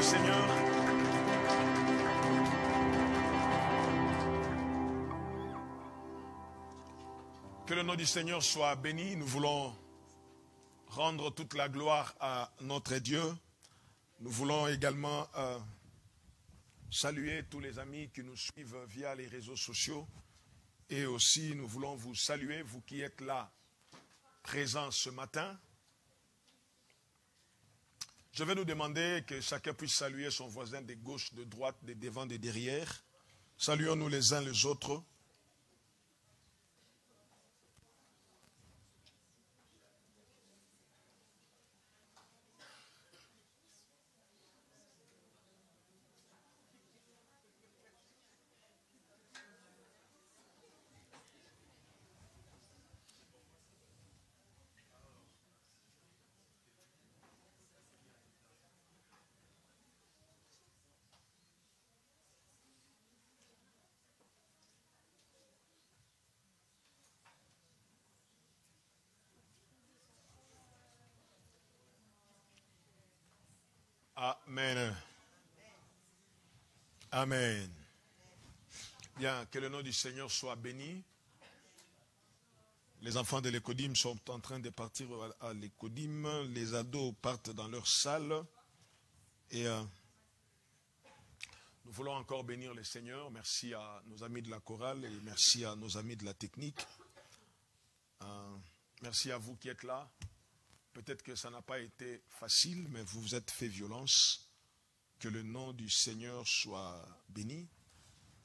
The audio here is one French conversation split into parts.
Seigneur. Que le nom du Seigneur soit béni. Nous voulons rendre toute la gloire à notre Dieu. Nous voulons également saluer tous les amis qui nous suivent via les réseaux sociaux. Et aussi, nous voulons vous saluer, vous qui êtes là, présents ce matin. Je vais nous demander que chacun puisse saluer son voisin de gauche, de droite, de devant, de derrière. Saluons-nous les uns les autres. Amen. Amen. Bien, que le nom du Seigneur soit béni. Les enfants de l'Écodim sont en train de partir à l'Écodim. Les ados partent dans leur salle. Et nous voulons encore bénir le Seigneur. Merci à nos amis de la chorale et merci à nos amis de la technique. Merci à vous qui êtes là. Peut-être que ça n'a pas été facile, mais vous vous êtes fait violence. Que le nom du Seigneur soit béni.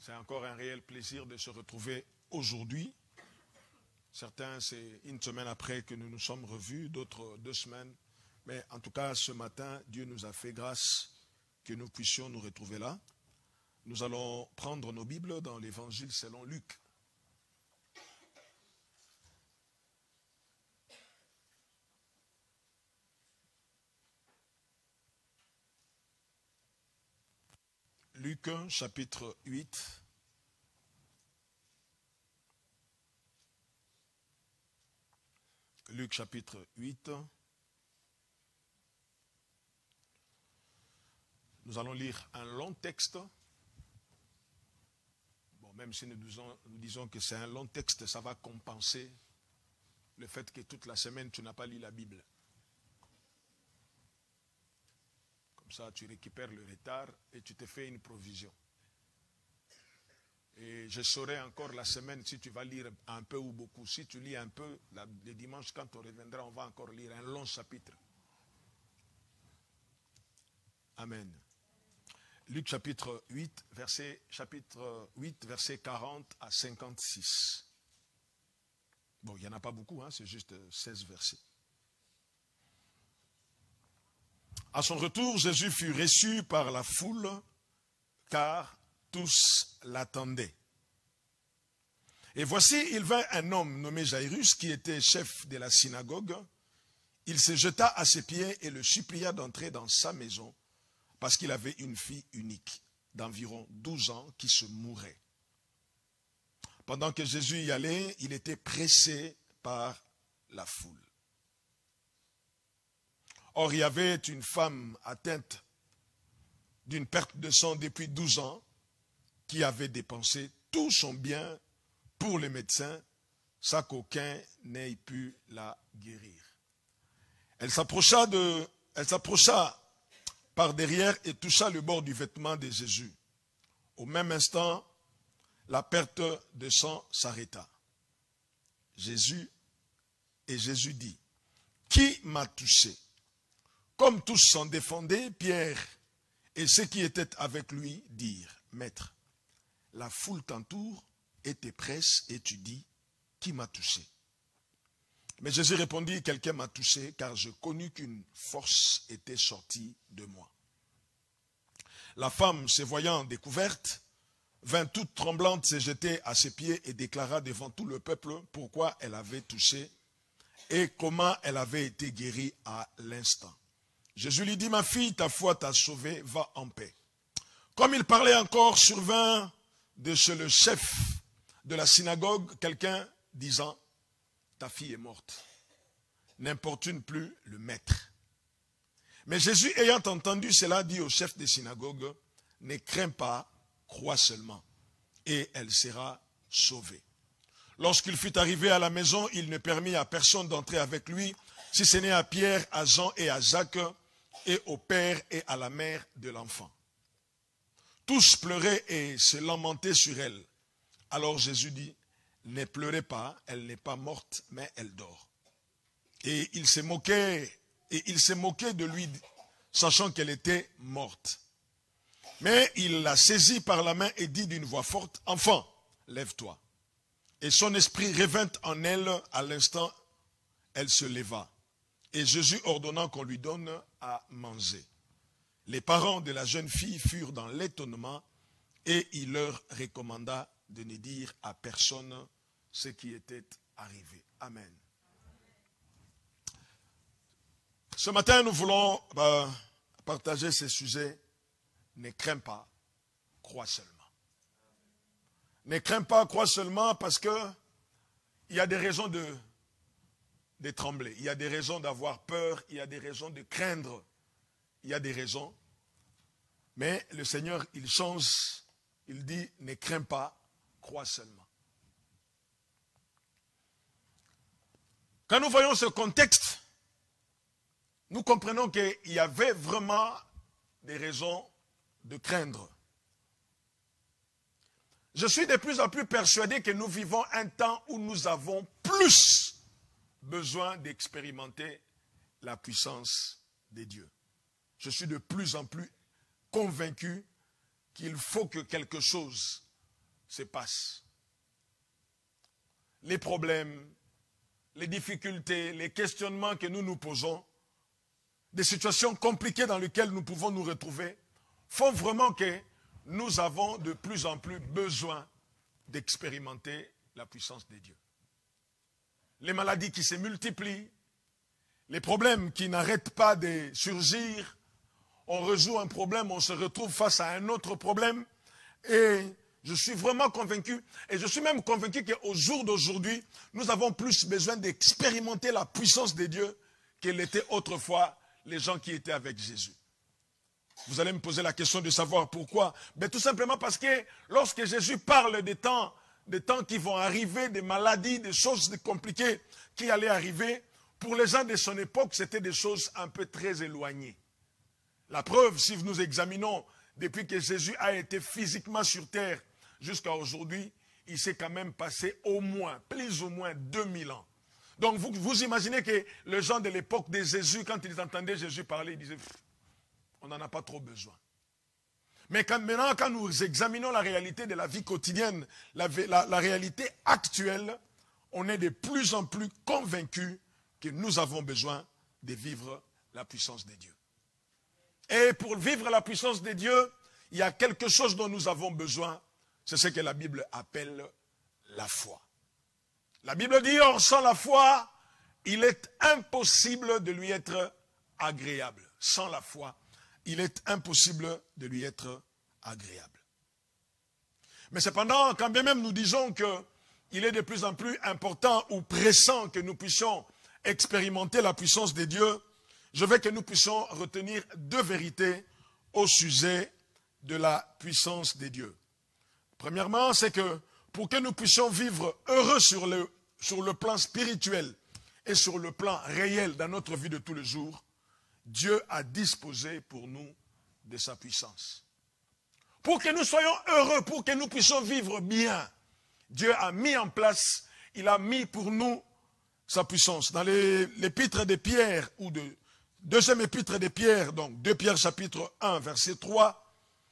C'est encore un réel plaisir de se retrouver aujourd'hui. Certains, c'est une semaine après que nous nous sommes revus, d'autres 2 semaines. Mais en tout cas, ce matin, Dieu nous a fait grâce que nous puissions nous retrouver là. Nous allons prendre nos Bibles dans l'Évangile selon Luc. Luc chapitre 8. Luc chapitre 8. Nous allons lire un long texte. Bon, même si nous disons que c'est un long texte, ça va compenser le fait que toute la semaine tu n'as pas lu la Bible. Ça, tu récupères le retard et tu te fais une provision. Et je saurai encore la semaine si tu vas lire un peu ou beaucoup. Si tu lis un peu, le dimanche, quand on reviendra, on va encore lire un long chapitre. Amen. Luc chapitre 8, verset 40 à 56. Bon, il n'y en a pas beaucoup, hein, c'est juste 16 versets. À son retour, Jésus fut reçu par la foule, car tous l'attendaient. Et voici, il vint un homme nommé Jairus, qui était chef de la synagogue. Il se jeta à ses pieds et le supplia d'entrer dans sa maison, parce qu'il avait une fille unique, d'environ 12 ans, qui se mourait. Pendant que Jésus y allait, il était pressé par la foule. Or, il y avait une femme atteinte d'une perte de sang depuis 12 ans qui avait dépensé tout son bien pour les médecins sans qu'aucun n'ait pu la guérir. Elle s'approcha par derrière et toucha le bord du vêtement de Jésus. Au même instant, la perte de sang s'arrêta. Jésus dit, « Qui m'a touché ?» Comme tous s'en défendaient, Pierre et ceux qui étaient avec lui dirent, « Maître, la foule t'entoure et te presse et tu dis, qui m'a touché ?» Mais Jésus répondit, « Quelqu'un m'a touché car je connus qu'une force était sortie de moi. » La femme, se voyant découverte, vint toute tremblante se jeter à ses pieds et déclara devant tout le peuple pourquoi elle avait touché et comment elle avait été guérie à l'instant. Jésus lui dit, « Ma fille, ta foi t'a sauvée, va en paix. » Comme il parlait encore, survint de chez le chef de la synagogue quelqu'un disant, « Ta fille est morte. N'importune plus le maître. » Mais Jésus, ayant entendu cela, dit au chef des synagogues, ne crains pas, crois seulement, et elle sera sauvée. Lorsqu'il fut arrivé à la maison, il ne permit à personne d'entrer avec lui, si ce n'est à Pierre, à Jean et à Jacques, et au père et à la mère de l'enfant. Tous pleuraient et se lamentaient sur elle. Alors Jésus dit, ne pleurez pas, elle n'est pas morte, mais elle dort. Et il se moquait de lui, sachant qu'elle était morte. Mais il la saisit par la main et dit d'une voix forte, enfant, lève-toi. Et son esprit revint en elle, à l'instant, elle se leva. Et Jésus ordonnant qu'on lui donne à manger. Les parents de la jeune fille furent dans l'étonnement et il leur recommanda de ne dire à personne ce qui était arrivé. Amen. Ce matin, nous voulons partager ce sujet. Ne crains pas, crois seulement. Ne crains pas, crois seulement parce que il y a des raisons de trembler. Il y a des raisons d'avoir peur. Il y a des raisons de craindre. Il y a des raisons. Mais le Seigneur, il change. Il dit, ne crains pas, crois seulement. Quand nous voyons ce contexte, nous comprenons qu'il y avait vraiment des raisons de craindre. Je suis de plus en plus persuadé que nous vivons un temps où nous avons plus besoin d'expérimenter la puissance de Dieu. Je suis de plus en plus convaincu qu'il faut que quelque chose se passe. Les problèmes, les difficultés, les questionnements que nous nous posons, des situations compliquées dans lesquelles nous pouvons nous retrouver, font vraiment que nous avons de plus en plus besoin d'expérimenter la puissance de Dieu. Les maladies qui se multiplient, les problèmes qui n'arrêtent pas de surgir, on résout un problème, on se retrouve face à un autre problème, et je suis vraiment convaincu, et je suis même convaincu qu'au jour d'aujourd'hui, nous avons plus besoin d'expérimenter la puissance de Dieu qu'elle était autrefois les gens qui étaient avec Jésus. Vous allez me poser la question de savoir pourquoi. Mais tout simplement parce que lorsque Jésus parle des temps qui vont arriver, des maladies, des choses compliquées qui allaient arriver, pour les gens de son époque, c'était des choses un peu très éloignées. La preuve, si nous examinons depuis que Jésus a été physiquement sur terre jusqu'à aujourd'hui, il s'est quand même passé au moins, plus ou moins 2000 ans. Donc vous imaginez que les gens de l'époque de Jésus, quand ils entendaient Jésus parler, ils disaient, on n'en a pas trop besoin. Mais maintenant, quand nous examinons la réalité de la vie quotidienne, la réalité actuelle, on est de plus en plus convaincus que nous avons besoin de vivre la puissance de Dieu. Et pour vivre la puissance de Dieu, il y a quelque chose dont nous avons besoin, c'est ce que la Bible appelle la foi. La Bible dit, or sans la foi, il est impossible de lui être agréable. Sans la foi, il est impossible de lui être agréable. Mais cependant, quand bien même nous disons qu'il est de plus en plus important ou pressant que nous puissions expérimenter la puissance de Dieu, je veux que nous puissions retenir deux vérités au sujet de la puissance de Dieu. Premièrement, c'est que pour que nous puissions vivre heureux sur le plan spirituel et sur le plan réel dans notre vie de tous les jours, Dieu a disposé pour nous de sa puissance. Pour que nous soyons heureux, pour que nous puissions vivre bien, Dieu a mis en place, il a mis pour nous sa puissance. Dans l'épître de Pierre, ou de deuxième épître de Pierre, donc 2 Pierre chapitre 1, verset 3,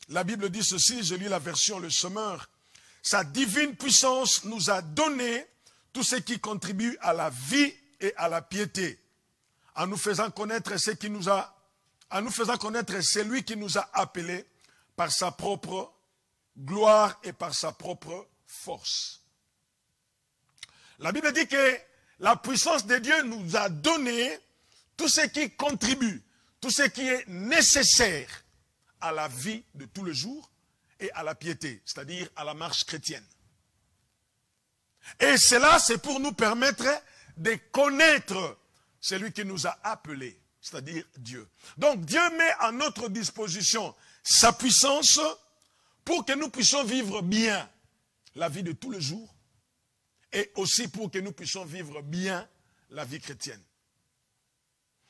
la Bible dit ceci, je lis la version Le Semeur, sa divine puissance nous a donné tout ce qui contribue à la vie et à la piété, en nous faisant connaître celui qui nous a appelés par sa propre gloire et par sa propre force. La Bible dit que la puissance de Dieu nous a donné tout ce qui contribue, tout ce qui est nécessaire à la vie de tous les jours et à la piété, c'est-à-dire à la marche chrétienne. Et cela, c'est pour nous permettre de connaître celui qui nous a appelés, c'est-à-dire Dieu. Donc Dieu met à notre disposition sa puissance pour que nous puissions vivre bien la vie de tous les jours et aussi pour que nous puissions vivre bien la vie chrétienne.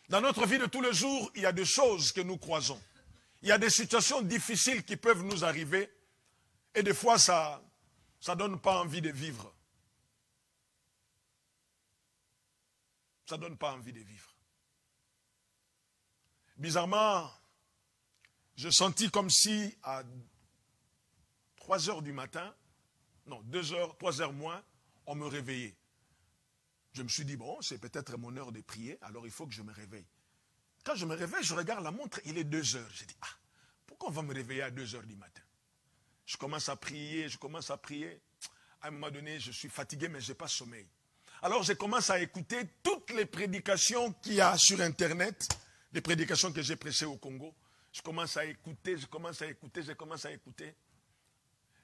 Dans notre vie de tous les jours, il y a des choses que nous croisons. Il y a des situations difficiles qui peuvent nous arriver et des fois ça ne donne pas envie de vivre. Ça ne donne pas envie de vivre. Bizarrement, je sentis comme si à 3 heures du matin, non, 2 heures, 3 heures moins, on me réveillait. Je me suis dit, bon, c'est peut-être mon heure de prier, alors il faut que je me réveille. Quand je me réveille, je regarde la montre, il est 2 heures. J'ai dit, ah, pourquoi on va me réveiller à 2 heures du matin? Je commence à prier, À un moment donné, je suis fatigué, mais je n'ai pas sommeil. Alors je commence à écouter toutes les prédications qu'il y a sur Internet, des prédications que j'ai prêchées au Congo. Je commence à écouter.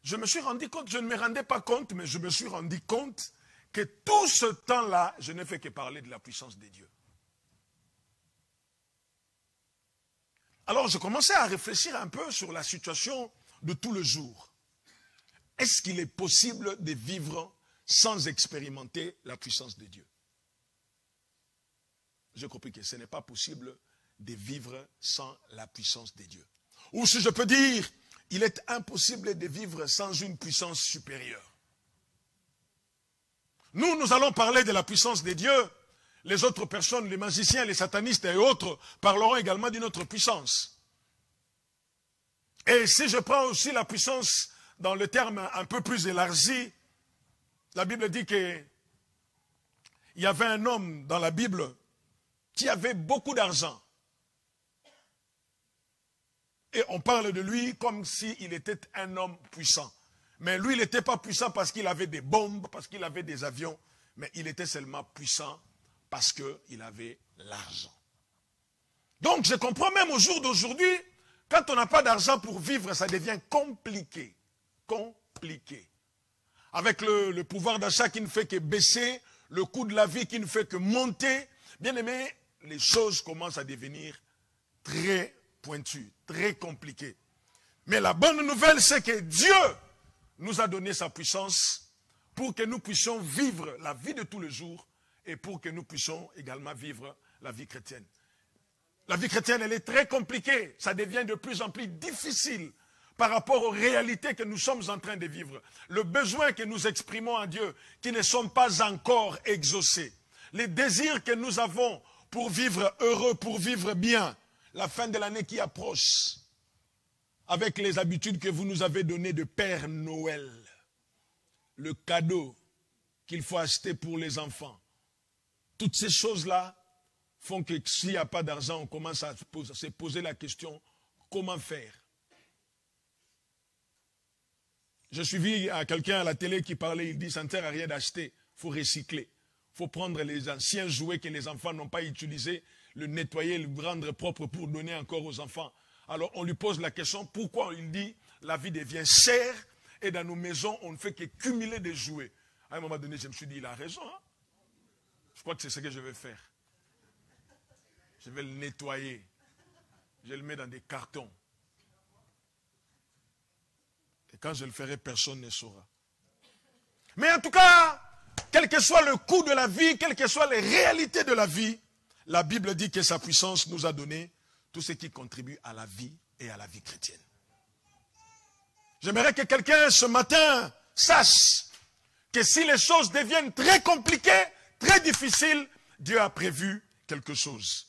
Je me suis rendu compte, je ne me rendais pas compte, mais je me suis rendu compte que tout ce temps-là, je n'ai fait que parler de la puissance de Dieu. Alors je commençais à réfléchir un peu sur la situation de tout le jour. Est-ce qu'il est possible de vivre sans expérimenter la puissance de Dieu? J'ai compris que ce n'est pas possible de vivre sans la puissance de Dieu. Ou si je peux dire, il est impossible de vivre sans une puissance supérieure. Nous allons parler de la puissance de Dieu. Les autres personnes, les magiciens, les satanistes et autres, parleront également d'une autre puissance. Et si je prends aussi la puissance dans le terme un peu plus élargi, la Bible dit qu'il y avait un homme dans la Bible qui avait beaucoup d'argent. Et on parle de lui comme s'il était un homme puissant. Mais lui, il n'était pas puissant parce qu'il avait des bombes, parce qu'il avait des avions, mais il était seulement puissant parce qu'il avait l'argent. Donc je comprends même au jour d'aujourd'hui, quand on n'a pas d'argent pour vivre, ça devient compliqué. Compliqué. Avec le pouvoir d'achat qui ne fait que baisser, le coût de la vie qui ne fait que monter, bien aimé, les choses commencent à devenir très pointues, très compliquées. Mais la bonne nouvelle, c'est que Dieu nous a donné sa puissance pour que nous puissions vivre la vie de tous les jours et pour que nous puissions également vivre la vie chrétienne. La vie chrétienne, elle est très compliquée. Ça devient de plus en plus difficile par rapport aux réalités que nous sommes en train de vivre. Le besoin que nous exprimons à Dieu, qui ne sont pas encore exaucés. Les désirs que nous avons pour vivre heureux, pour vivre bien. La fin de l'année qui approche. Avec les habitudes que vous nous avez données de Père Noël. Le cadeau qu'il faut acheter pour les enfants. Toutes ces choses-là font que s'il n'y a pas d'argent, on commence à se poser la question, comment faire? Je suivis quelqu'un à la télé qui parlait, il dit, ça ne sert à rien d'acheter, il faut recycler. Il faut prendre les anciens jouets que les enfants n'ont pas utilisés, le nettoyer, le rendre propre pour donner encore aux enfants. Alors on lui pose la question, pourquoi il dit, la vie devient chère et dans nos maisons, on ne fait que cumuler des jouets. À un moment donné, je me suis dit, il a raison. Hein? Je crois que c'est ce que je vais faire. Je vais le nettoyer. Je le mets dans des cartons. Et quand je le ferai, personne ne saura. Mais en tout cas, quel que soit le coût de la vie, quelles que soient les réalités de la vie, la Bible dit que sa puissance nous a donné tout ce qui contribue à la vie et à la vie chrétienne. J'aimerais que quelqu'un ce matin sache que si les choses deviennent très compliquées, très difficiles, Dieu a prévu quelque chose.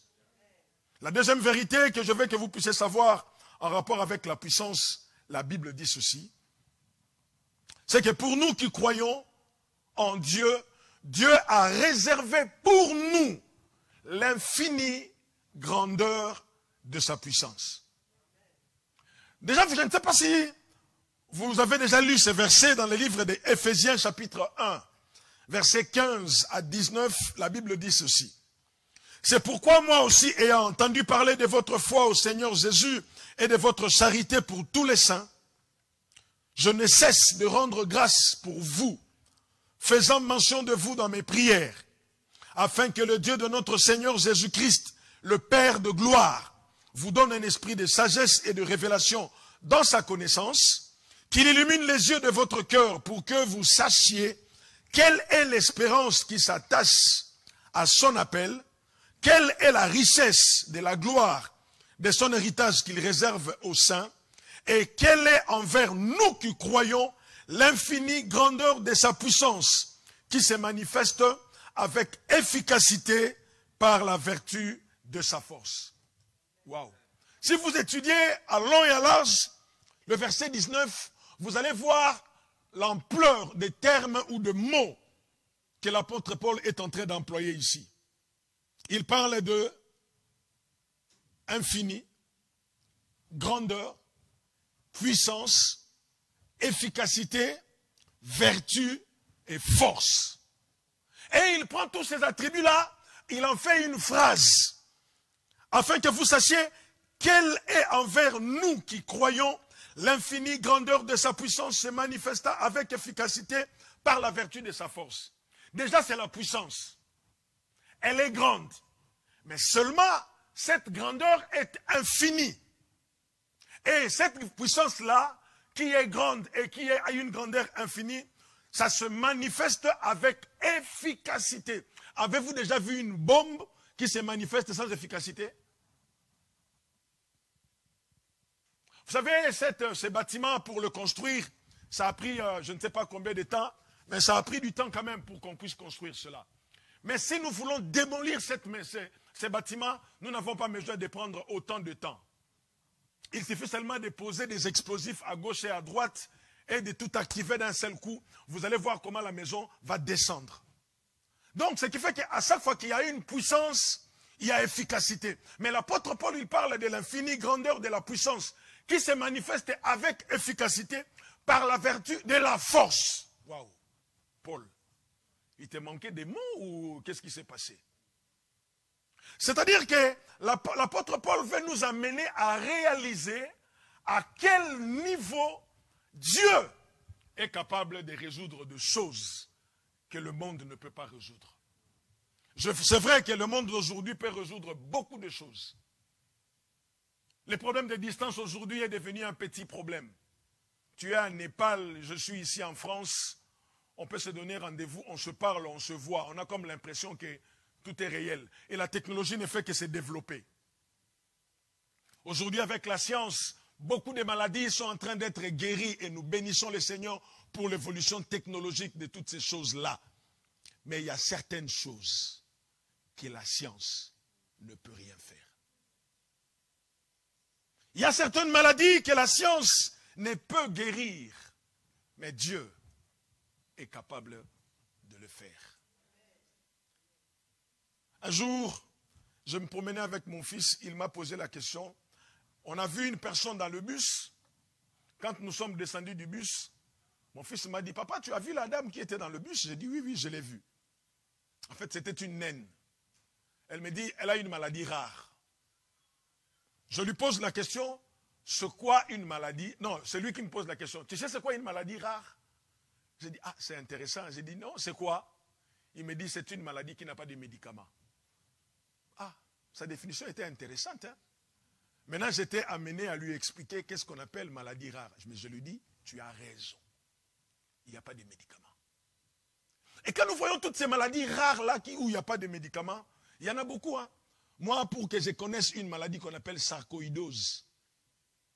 La deuxième vérité que je veux que vous puissiez savoir en rapport avec la puissance, la Bible dit ceci, c'est que pour nous qui croyons en Dieu, Dieu a réservé pour nous l'infinie grandeur de sa puissance. Déjà, je ne sais pas si vous avez déjà lu ces versets dans le livre d'Éphésiens chapitre 1, versets 15 à 19, la Bible dit ceci. C'est pourquoi moi aussi, ayant entendu parler de votre foi au Seigneur Jésus et de votre charité pour tous les saints, je ne cesse de rendre grâce pour vous, faisant mention de vous dans mes prières, afin que le Dieu de notre Seigneur Jésus-Christ, le Père de gloire, vous donne un esprit de sagesse et de révélation dans sa connaissance, qu'il illumine les yeux de votre cœur pour que vous sachiez quelle est l'espérance qui s'attache à son appel, quelle est la richesse de la gloire de son héritage qu'il réserve aux saints, et quelle est envers nous qui croyons l'infinie grandeur de sa puissance qui se manifeste avec efficacité par la vertu de sa force. Waouh! Si vous étudiez à long et à large le verset 19, vous allez voir l'ampleur des termes ou de mots que l'apôtre Paul est en train d'employer ici. Il parle de infini, grandeur, puissance, efficacité, vertu et force. Et il prend tous ces attributs-là, il en fait une phrase, afin que vous sachiez quelle est envers nous qui croyons l'infinie grandeur de sa puissance se manifesta avec efficacité par la vertu de sa force. Déjà, c'est la puissance. Elle est grande. Mais seulement, cette grandeur est infinie. Et cette puissance-là, qui est grande et qui a une grandeur infinie, ça se manifeste avec efficacité. Avez-vous déjà vu une bombe qui se manifeste sans efficacité? Vous savez, ce bâtiment, pour le construire, ça a pris je ne sais pas combien de temps, mais ça a pris du temps quand même pour qu'on puisse construire cela. Mais si nous voulons démolir ces bâtiments, nous n'avons pas besoin de prendre autant de temps. Il suffit seulement de poser des explosifs à gauche et à droite et de tout activer d'un seul coup. Vous allez voir comment la maison va descendre. Donc, ce qui fait qu'à chaque fois qu'il y a une puissance, il y a efficacité. Mais l'apôtre Paul, il parle de l'infinie grandeur de la puissance qui se manifeste avec efficacité par la vertu de la force. Waouh! Paul, il te manquait des mots ou qu'est-ce qui s'est passé? C'est-à-dire que l'apôtre Paul veut nous amener à réaliser à quel niveau Dieu est capable de résoudre des choses que le monde ne peut pas résoudre. C'est vrai que le monde d'aujourd'hui peut résoudre beaucoup de choses. Le problème de distance aujourd'hui est devenu un petit problème. Tu es en Népal, je suis ici en France, on peut se donner rendez-vous, on se parle, on se voit, on a comme l'impression que tout est réel. Et la technologie ne fait que se développer. Aujourd'hui, avec la science, beaucoup de maladies sont en train d'être guéries et nous bénissons le Seigneur pour l'évolution technologique de toutes ces choses-là. Mais il y a certaines choses que la science ne peut rien faire. Il y a certaines maladies que la science ne peut guérir, mais Dieu est capable de le faire. Un jour, je me promenais avec mon fils, il m'a posé la question. On a vu une personne dans le bus. Quand nous sommes descendus du bus, mon fils m'a dit, papa, tu as vu la dame qui était dans le bus? J'ai dit, oui, oui, je l'ai vue. En fait, c'était une naine. Elle me dit, elle a une maladie rare. Je lui pose la question, c'est quoi une maladie? Non, c'est lui qui me pose la question. Tu sais c'est quoi une maladie rare? J'ai dit, ah, c'est intéressant. J'ai dit, non, c'est quoi? Il me dit, c'est une maladie qui n'a pas de médicaments. Ah, sa définition était intéressante. Hein? Maintenant, j'étais amené à lui expliquer qu'est-ce qu'on appelle maladie rare. Mais je lui dis, tu as raison. Il n'y a pas de médicaments. Et quand nous voyons toutes ces maladies rares-là où il n'y a pas de médicaments, il y en a beaucoup. Hein? Moi, pour que je connaisse une maladie qu'on appelle sarcoïdose,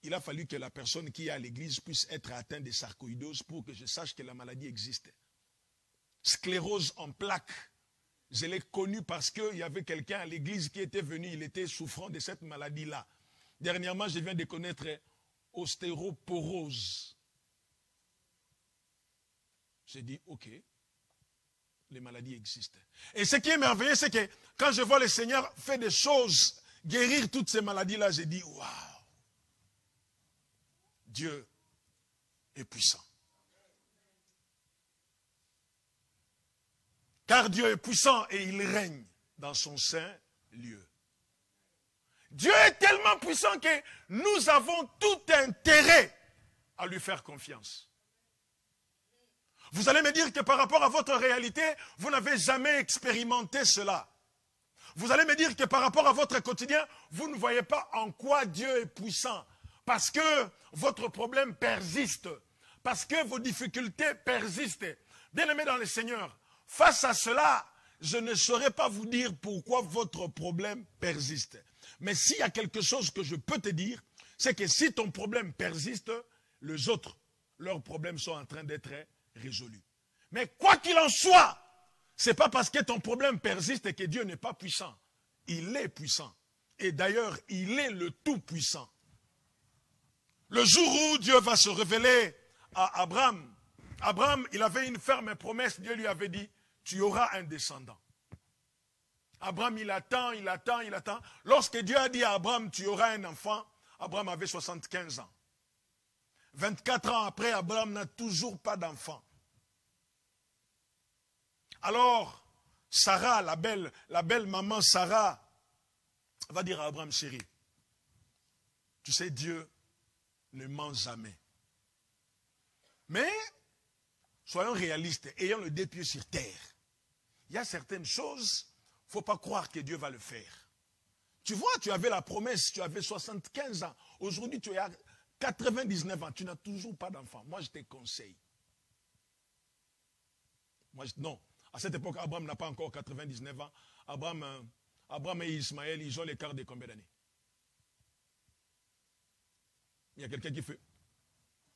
il a fallu que la personne qui est à l'église puisse être atteinte de sarcoïdose pour que je sache que la maladie existe. Sclérose en plaques. Je l'ai connu parce qu'il y avait quelqu'un à l'église qui était venu, il était souffrant de cette maladie-là. Dernièrement, je viens de connaître ostéoporose. J'ai dit, ok, les maladies existent. Et ce qui est merveilleux, c'est que quand je vois le Seigneur faire des choses, guérir toutes ces maladies-là, j'ai dit, waouh, Dieu est puissant. Car Dieu est puissant et il règne dans son saint lieu. Dieu est tellement puissant que nous avons tout intérêt à lui faire confiance. Vous allez me dire que par rapport à votre réalité, vous n'avez jamais expérimenté cela. Vous allez me dire que par rapport à votre quotidien, vous ne voyez pas en quoi Dieu est puissant. Parce que votre problème persiste. Parce que vos difficultés persistent. Bien-aimés dans le Seigneur, face à cela, je ne saurais pas vous dire pourquoi votre problème persiste. Mais s'il y a quelque chose que je peux te dire, c'est que si ton problème persiste, les autres, leurs problèmes sont en train d'être résolus. Mais quoi qu'il en soit, ce n'est pas parce que ton problème persiste que Dieu n'est pas puissant. Il est puissant. Et d'ailleurs, il est le tout-puissant. Le jour où Dieu va se révéler à Abraham, Abraham, il avait une ferme promesse. Dieu lui avait dit, tu auras un descendant. Abraham, il attend. Lorsque Dieu a dit à Abraham, tu auras un enfant, Abraham avait 75 ans. 24 ans après, Abraham n'a toujours pas d'enfant. Alors, Sarah, la belle maman Sarah, va dire à Abraham, chéri, tu sais, Dieu ne ment jamais. Mais, soyons réalistes, ayant le deux pieds sur terre. Il y a certaines choses, il ne faut pas croire que Dieu va le faire. Tu vois, tu avais la promesse, tu avais 75 ans. Aujourd'hui, tu as 99 ans, tu n'as toujours pas d'enfant. Moi, je te conseille. Non. À cette époque, Abraham n'a pas encore 99 ans. Abraham et Ismaël, ils ont l'écart de combien d'années? Il y a quelqu'un qui fait.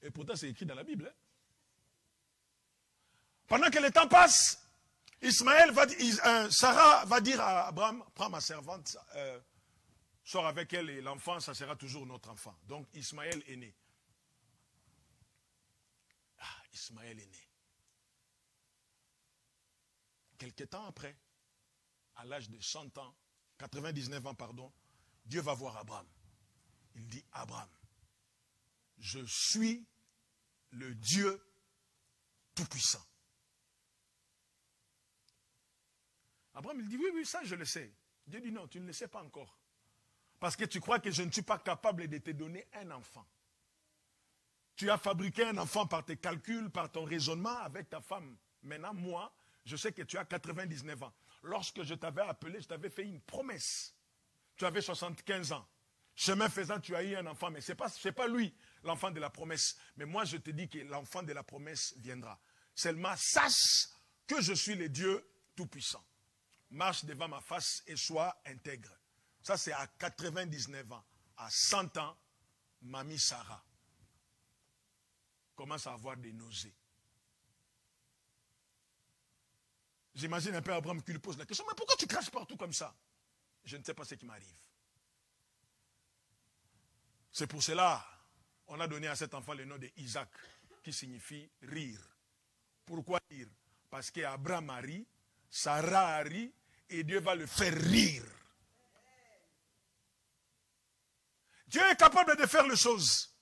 Et pourtant, c'est écrit dans la Bible. Hein? Pendant que le temps passe, Sarah va dire à Abraham, prends ma servante, sors avec elle et l'enfant, ça sera toujours notre enfant. Donc Ismaël est né. Ismaël est né. Quelque temps après, à l'âge de 100 ans, 99 ans, pardon, Dieu va voir Abraham. Il dit, Abraham, je suis le Dieu Tout-Puissant. Abraham, il dit, oui, ça je le sais. Dieu dit, non, tu ne le sais pas encore. Parce que tu crois que je ne suis pas capable de te donner un enfant. Tu as fabriqué un enfant par tes calculs, par ton raisonnement avec ta femme. Maintenant, moi, je sais que tu as 99 ans. Lorsque je t'avais appelé, je t'avais fait une promesse. Tu avais 75 ans. Chemin faisant, tu as eu un enfant. Mais ce n'est pas lui, l'enfant de la promesse. Mais moi, je te dis que l'enfant de la promesse viendra. Seulement, sache que je suis le Dieu Tout-Puissant. Marche devant ma face et sois intègre. Ça, c'est à 99 ans. À 100 ans, mamie Sarah commence à avoir des nausées. J'imagine un peu Abraham qui lui pose la question, mais pourquoi tu craches partout comme ça? Je ne sais pas ce qui m'arrive. C'est pour cela, on a donné à cet enfant le nom de Isaac, qui signifie rire. Pourquoi rire? Parce qu'Abraham a ri, Sarah a ri, et Dieu va le faire rire. Dieu est capable de faire les choses,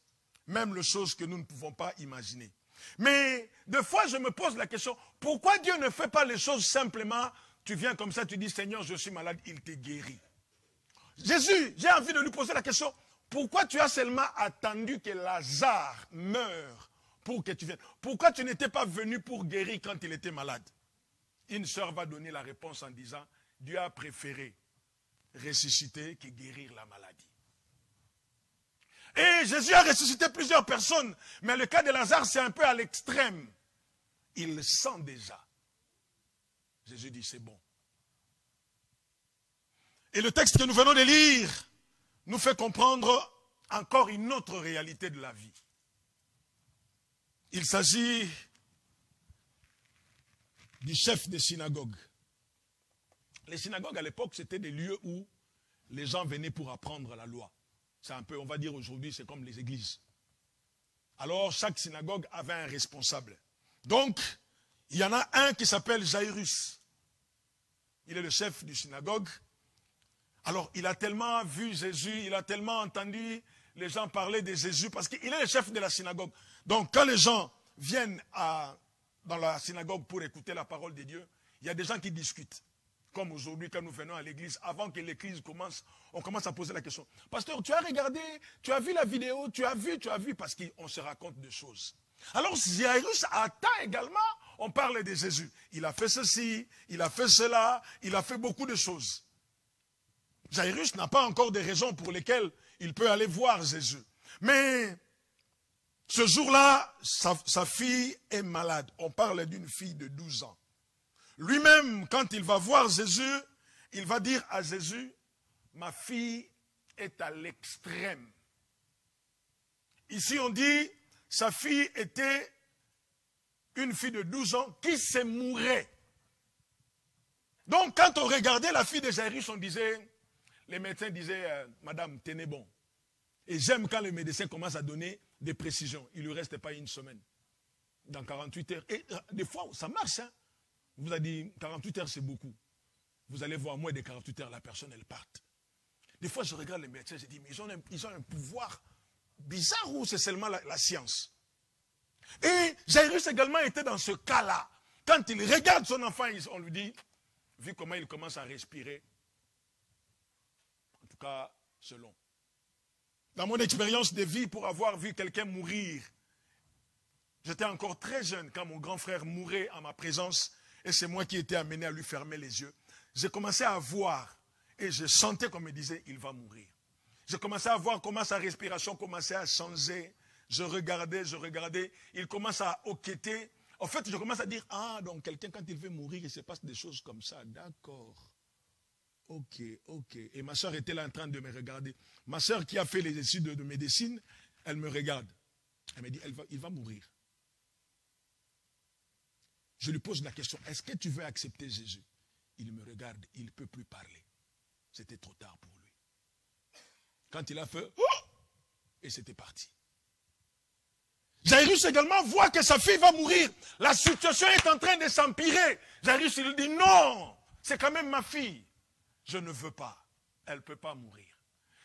même les choses que nous ne pouvons pas imaginer. Mais des fois, je me pose la question, pourquoi Dieu ne fait pas les choses simplement? Tu viens comme ça, tu dis, Seigneur, je suis malade, il te guérit. Jésus, j'ai envie de lui poser la question, pourquoi tu as seulement attendu que Lazare meure pour que tu viennes? Pourquoi tu n'étais pas venu pour guérir quand il était malade? Une sœur va donner la réponse en disant, Dieu a préféré ressusciter que guérir la maladie. Et Jésus a ressuscité plusieurs personnes, mais le cas de Lazare, c'est un peu à l'extrême. Il sent déjà. Jésus dit, c'est bon. Et le texte que nous venons de lire nous fait comprendre encore une autre réalité de la vie. Il s'agit du chef des synagogues. Les synagogues à l'époque, c'était des lieux où les gens venaient pour apprendre la loi. C'est un peu, on va dire aujourd'hui, c'est comme les églises. Alors, chaque synagogue avait un responsable. Donc, il y en a un qui s'appelle Jairus. Il est le chef du synagogue. Alors, il a tellement vu Jésus, il a tellement entendu les gens parler de Jésus, parce qu'il est le chef de la synagogue. Donc, quand les gens viennent dans la synagogue pour écouter la parole de Dieu, il y a des gens qui discutent. Comme aujourd'hui, quand nous venons à l'église, avant que l'église commence, on commence à poser la question. Pasteur, tu as regardé, tu as vu la vidéo, tu as vu, parce qu'on se raconte des choses. Alors, Jairus attend également, on parle de Jésus. Il a fait ceci, il a fait cela, il a fait beaucoup de choses. Jairus n'a pas encore de raisons pour lesquelles il peut aller voir Jésus. Mais ce jour-là, sa fille est malade. On parle d'une fille de 12 ans. Lui-même, quand il va voir Jésus, il va dire à Jésus, ma fille est à l'extrême. Ici, on dit, sa fille était une fille de 12 ans qui se mourait. Donc, quand on regardait la fille de Jairus, on disait, les médecins disaient, madame, tenez bon. Et j'aime quand les médecins commencent à donner des précisions. Il ne lui reste pas une semaine. Dans 48 heures. Et des fois, ça marche. Hein? On vous a dit, 48 heures, c'est beaucoup. Vous allez voir, moins de 48 heures, la personne, elle part. Des fois, je regarde les médecins, je dis, mais ils ont un pouvoir bizarre ou c'est seulement la science? Et Jairus également était dans ce cas-là. Quand il regarde son enfant, on lui dit, vu comment il commence à respirer, en tout cas, selon. Dans mon expérience de vie, pour avoir vu quelqu'un mourir, j'étais encore très jeune quand mon grand frère mourait en ma présence et c'est moi qui étais amené à lui fermer les yeux. J'ai commencé à voir et je sentais qu'on me disait, il va mourir. J'ai commencé à voir comment sa respiration commençait à changer. Je regardais, il commence à hoqueter. En fait, je commence à dire, ah, donc quelqu'un, quand il veut mourir, il se passe des choses comme ça. D'accord. Ok. Et ma soeur était là en train de me regarder. Ma soeur qui a fait les études de médecine, elle me regarde. Elle me dit, il va mourir. Je lui pose la question, est-ce que tu veux accepter Jésus? Il me regarde, il ne peut plus parler. C'était trop tard pour lui. Quand il a fait, oh! Et c'était parti. Jairus également voit que sa fille va mourir. La situation est en train de s'empirer. Jairus, il dit, non, c'est quand même ma fille. Je ne veux pas. Elle ne peut pas mourir.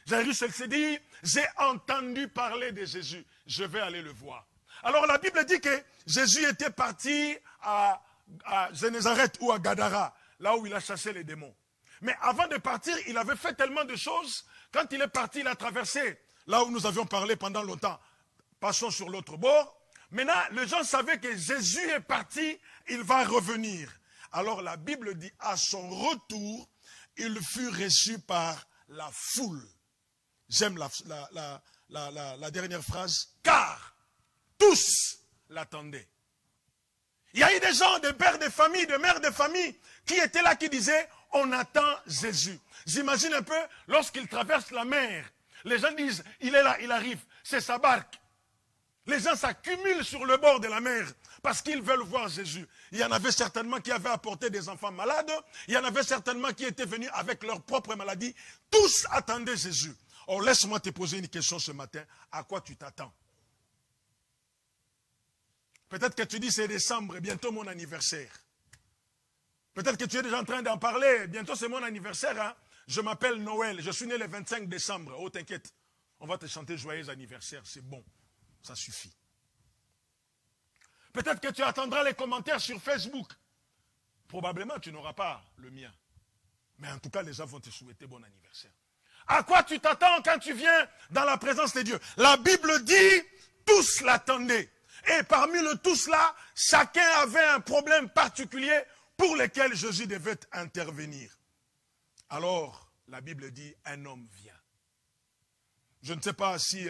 Jairus, elle s'est dit, j'ai entendu parler de Jésus. Je vais aller le voir. Alors la Bible dit que Jésus était parti à Génézareth ou à Gadara, là où il a chassé les démons. Mais avant de partir, il avait fait tellement de choses. Quand il est parti, il a traversé là où nous avions parlé pendant longtemps. Passons sur l'autre bord. Maintenant, les gens savaient que Jésus est parti, il va revenir. Alors la Bible dit, à son retour, il fut reçu par la foule. J'aime la dernière phrase. Car tous l'attendaient. Il y a eu des gens, des pères de famille, des mères de famille, qui étaient là, qui disaient, on attend Jésus. J'imagine un peu, lorsqu'il traverse la mer, les gens disent, il est là, il arrive, c'est sa barque. Les gens s'accumulent sur le bord de la mer parce qu'ils veulent voir Jésus. Il y en avait certainement qui avaient apporté des enfants malades. Il y en avait certainement qui étaient venus avec leur propre maladie. Tous attendaient Jésus. Oh, laisse-moi te poser une question ce matin. À quoi tu t'attends? Peut-être que tu dis c'est décembre, bientôt mon anniversaire. Peut-être que tu es déjà en train d'en parler. Bientôt c'est mon anniversaire. Hein? Je m'appelle Noël. Je suis né le 25 décembre. Oh, t'inquiète. On va te chanter joyeux anniversaire. C'est bon. Ça suffit. Peut-être que tu attendras les commentaires sur Facebook. Probablement, tu n'auras pas le mien. Mais en tout cas, les gens vont te souhaiter bon anniversaire. À quoi tu t'attends quand tu viens dans la présence de Dieu? La Bible dit, tous l'attendaient. Et parmi le tous là, chacun avait un problème particulier pour lequel Jésus devait intervenir. Alors, la Bible dit, un homme vient. Je ne sais pas si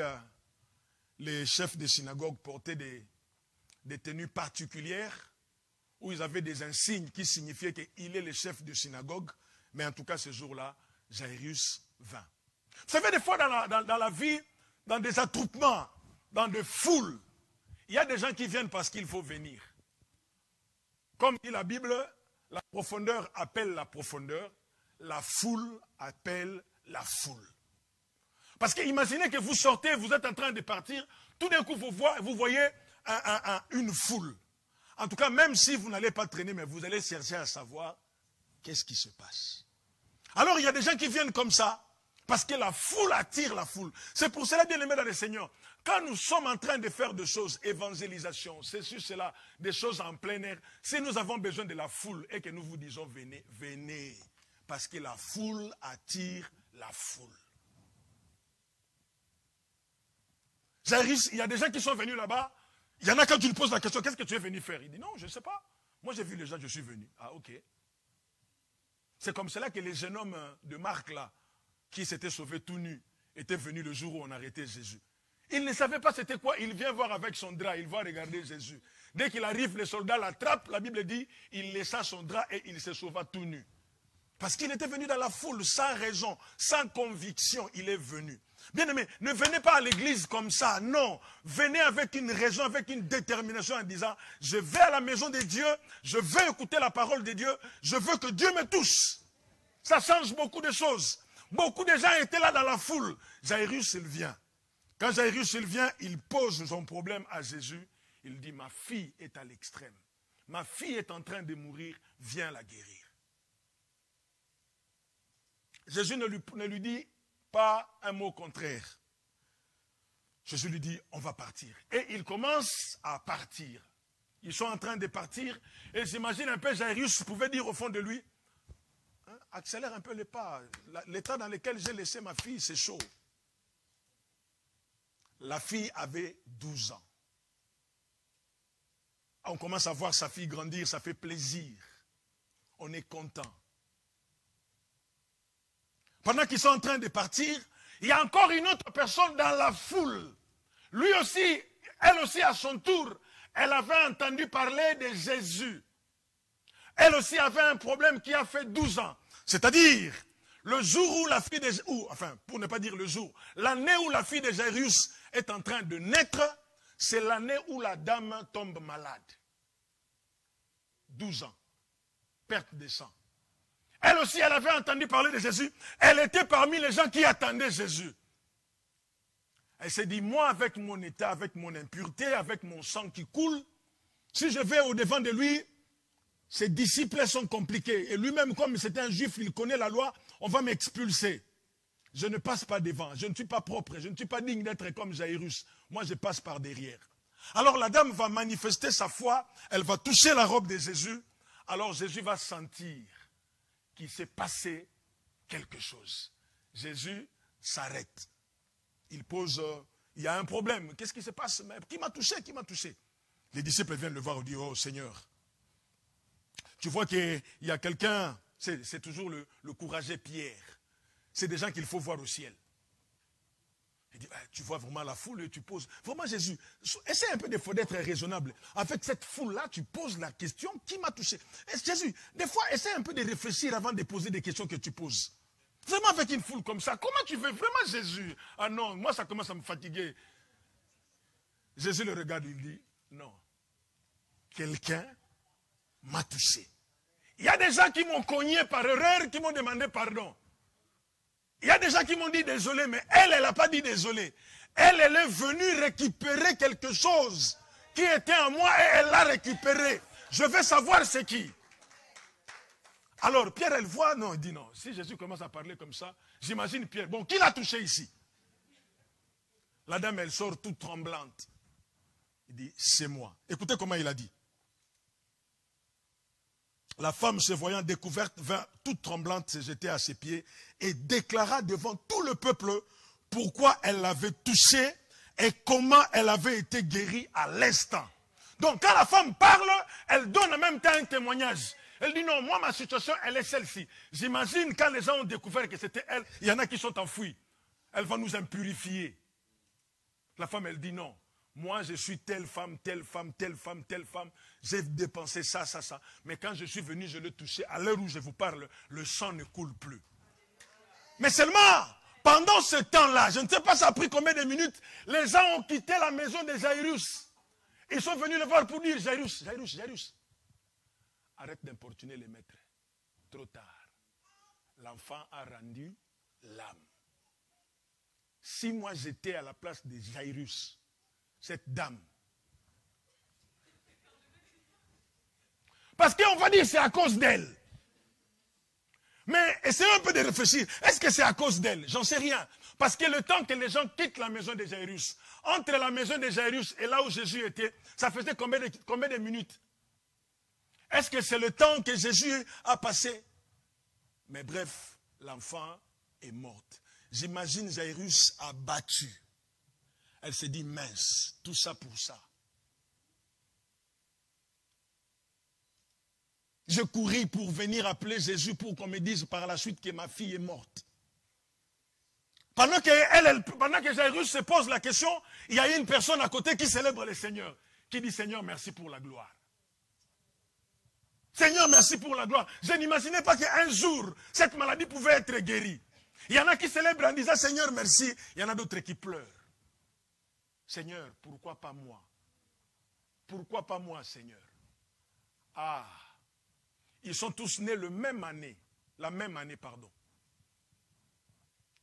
les chefs de synagogue portaient des tenues particulières, où ils avaient des insignes qui signifiaient qu'il est le chef de synagogue, mais en tout cas ce jour-là, Jairus vint. Vous savez, des fois dans la vie, dans des attroupements, dans des foules, il y a des gens qui viennent parce qu'il faut venir. Comme dit la Bible, la profondeur appelle la profondeur, la foule appelle la foule. Parce que imaginez que vous sortez, vous êtes en train de partir, tout d'un coup vous voyez une foule. En tout cas, même si vous n'allez pas traîner, mais vous allez chercher à savoir qu'est-ce qui se passe. Alors il y a des gens qui viennent comme ça, parce que la foule attire la foule. C'est pour cela, bien aimé dans le Seigneur, quand nous sommes en train de faire des choses, évangélisation, c'est sur cela, des choses en plein air, si nous avons besoin de la foule et que nous vous disons venez, venez, parce que la foule attire la foule. Jairus, il y a des gens qui sont venus là-bas, il y en a quand tu lui poses la question, qu'est-ce que tu es venu faire? Il dit non, je ne sais pas. Moi j'ai vu les gens, je suis venu. Ah ok. C'est comme cela que les jeunes hommes de Marc là, qui s'était sauvé tout nu, était venu le jour où on arrêtait Jésus. Il ne savait pas c'était quoi. Il vient voir avec son drap, il va regarder Jésus. Dès qu'il arrive, les soldats l'attrapent. La Bible dit, il laissa son drap et il se sauva tout nu. Parce qu'il était venu dans la foule, sans raison, sans conviction, il est venu. Bien aimé, ne venez pas à l'église comme ça, non. Venez avec une raison, avec une détermination en disant, je vais à la maison de Dieu, je veux écouter la parole de Dieu, je veux que Dieu me touche. Ça change beaucoup de choses. Beaucoup de gens étaient là dans la foule. Jairus, il vient. Quand Jairus, il vient, il pose son problème à Jésus. Il dit, ma fille est à l'extrême. Ma fille est en train de mourir, viens la guérir. Jésus ne lui dit pas un mot contraire. Jésus lui dit, on va partir. Et il commence à partir. Ils sont en train de partir. Et j'imagine un peu, Jairus pouvait dire au fond de lui, hein, accélère un peu les pas. L'état dans lequel j'ai laissé ma fille, c'est chaud. La fille avait 12 ans. On commence à voir sa fille grandir, ça fait plaisir. On est content. Pendant qu'ils sont en train de partir, il y a encore une autre personne dans la foule. Lui aussi, elle aussi à son tour, elle avait entendu parler de Jésus. Elle aussi avait un problème qui a fait 12 ans. C'est-à-dire, le jour où la fille de... enfin, pour ne pas dire le jour, l'année où la fille de Jairus est en train de naître, c'est l'année où la dame tombe malade. 12 ans. Perte de sang. Elle aussi, elle avait entendu parler de Jésus. Elle était parmi les gens qui attendaient Jésus. Elle s'est dit, moi, avec mon état, avec mon impureté, avec mon sang qui coule, si je vais au-devant de lui, ses disciples sont compliqués. Et lui-même, comme c'était un juif, il connaît la loi, on va m'expulser. Je ne passe pas devant, je ne suis pas propre, je ne suis pas digne d'être comme Jairus. Moi, je passe par derrière. Alors la dame va manifester sa foi, elle va toucher la robe de Jésus. Alors Jésus va sentir qu'il s'est passé quelque chose. Jésus s'arrête. Il pose, il y a un problème. Qu'est-ce qui se passe? Qui m'a touché? Qui m'a touché? Les disciples viennent le voir et disent, oh Seigneur, tu vois qu'il y a quelqu'un, c'est toujours le courageux Pierre. C'est des gens qu'il faut voir au ciel. Il dit, tu vois vraiment la foule et tu poses. Vraiment Jésus, essaie un peu d'être raisonnable. Avec cette foule-là, tu poses la question, qui m'a touché? Et Jésus, des fois, essaie un peu de réfléchir avant de poser des questions que tu poses. Vraiment avec une foule comme ça, comment tu veux vraiment Jésus? Ah non, moi ça commence à me fatiguer. Jésus le regarde, il dit, non. Quelqu'un m'a touché. Il y a des gens qui m'ont cogné par erreur, qui m'ont demandé pardon. Il y a des gens qui m'ont dit désolé, mais elle n'a pas dit désolé. Elle est venue récupérer quelque chose qui était en moi et elle l'a récupéré. Je veux savoir c'est qui. Alors Pierre, elle voit, non, il dit non. Si Jésus commence à parler comme ça, j'imagine Pierre, bon, qui l'a touché ici? La dame, elle sort toute tremblante. Il dit, c'est moi. Écoutez comment il a dit. La femme, se voyant découverte, vint toute tremblante se jeter à ses pieds et déclara devant tout le peuple pourquoi elle l'avait touché et comment elle avait été guérie à l'instant. Donc quand la femme parle, elle donne en même temps un témoignage. Elle dit non, moi ma situation, elle est celle-ci. J'imagine quand les gens ont découvert que c'était elle, il y en a qui sont enfouis. Elle va nous impurifier. La femme, elle dit non. Moi, je suis telle femme, telle femme, telle femme, telle femme. J'ai dépensé ça, ça, ça. Mais quand je suis venu, je l'ai touché. À l'heure où je vous parle, le sang ne coule plus. Mais seulement, pendant ce temps-là, je ne sais pas ça a pris combien de minutes, les gens ont quitté la maison de Jairus. Ils sont venus le voir pour dire, Jairus, Jairus, Jairus, arrête d'importuner les maîtres. Trop tard. L'enfant a rendu l'âme. Si moi j'étais à la place de Jairus, cette dame. Parce qu'on va dire c'est à cause d'elle. Mais essayez un peu de réfléchir. Est-ce que c'est à cause d'elle? J'en sais rien. Parce que le temps que les gens quittent la maison de Jairus, entre la maison de Jairus et là où Jésus était, ça faisait combien de minutes? Est-ce que c'est le temps que Jésus a passé? Mais bref, l'enfant est morte. J'imagine Jairus abattu. Elle s'est dit, mince, tout ça pour ça. Je couris pour venir appeler Jésus pour qu'on me dise par la suite que ma fille est morte. Pendant que Jairus se pose la question, il y a une personne à côté qui célèbre le Seigneur, qui dit Seigneur, merci pour la gloire. Seigneur, merci pour la gloire. Je n'imaginais pas qu'un jour, cette maladie pouvait être guérie. Il y en a qui célèbrent en disant Seigneur, merci. Il y en a d'autres qui pleurent. Seigneur, pourquoi pas moi? Pourquoi pas moi, Seigneur? Ah, ils sont tous nés la même année, pardon.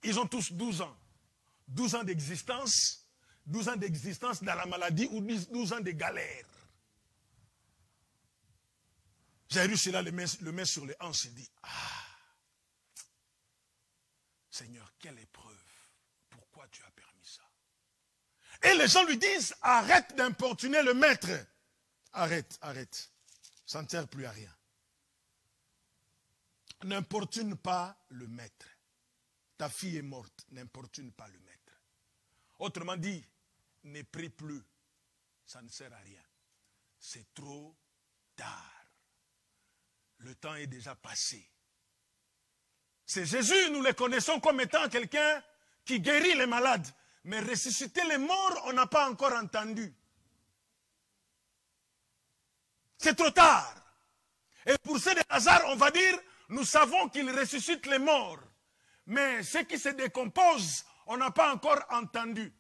Ils ont tous 12 ans. 12 ans d'existence. 12 ans d'existence dans la maladie ou 12 ans de galère. Jairus, il a le main sur les hanches et dit, ah, Seigneur, quelle épreuve. Pourquoi tu as permis ça? Et les gens lui disent, arrête d'importuner le maître. Arrête, arrête. Ça ne sert plus à rien. N'importune pas le maître. Ta fille est morte, n'importune pas le maître. Autrement dit, ne prie plus. Ça ne sert à rien. C'est trop tard. Le temps est déjà passé. C'est Jésus, nous le connaissons comme étant quelqu'un qui guérit les malades. Mais ressusciter les morts, on n'a pas encore entendu. C'est trop tard. Et pour ceux de Lazare, on va dire, nous savons qu'il ressuscite les morts. Mais ce qui se décompose, on n'a pas encore entendu.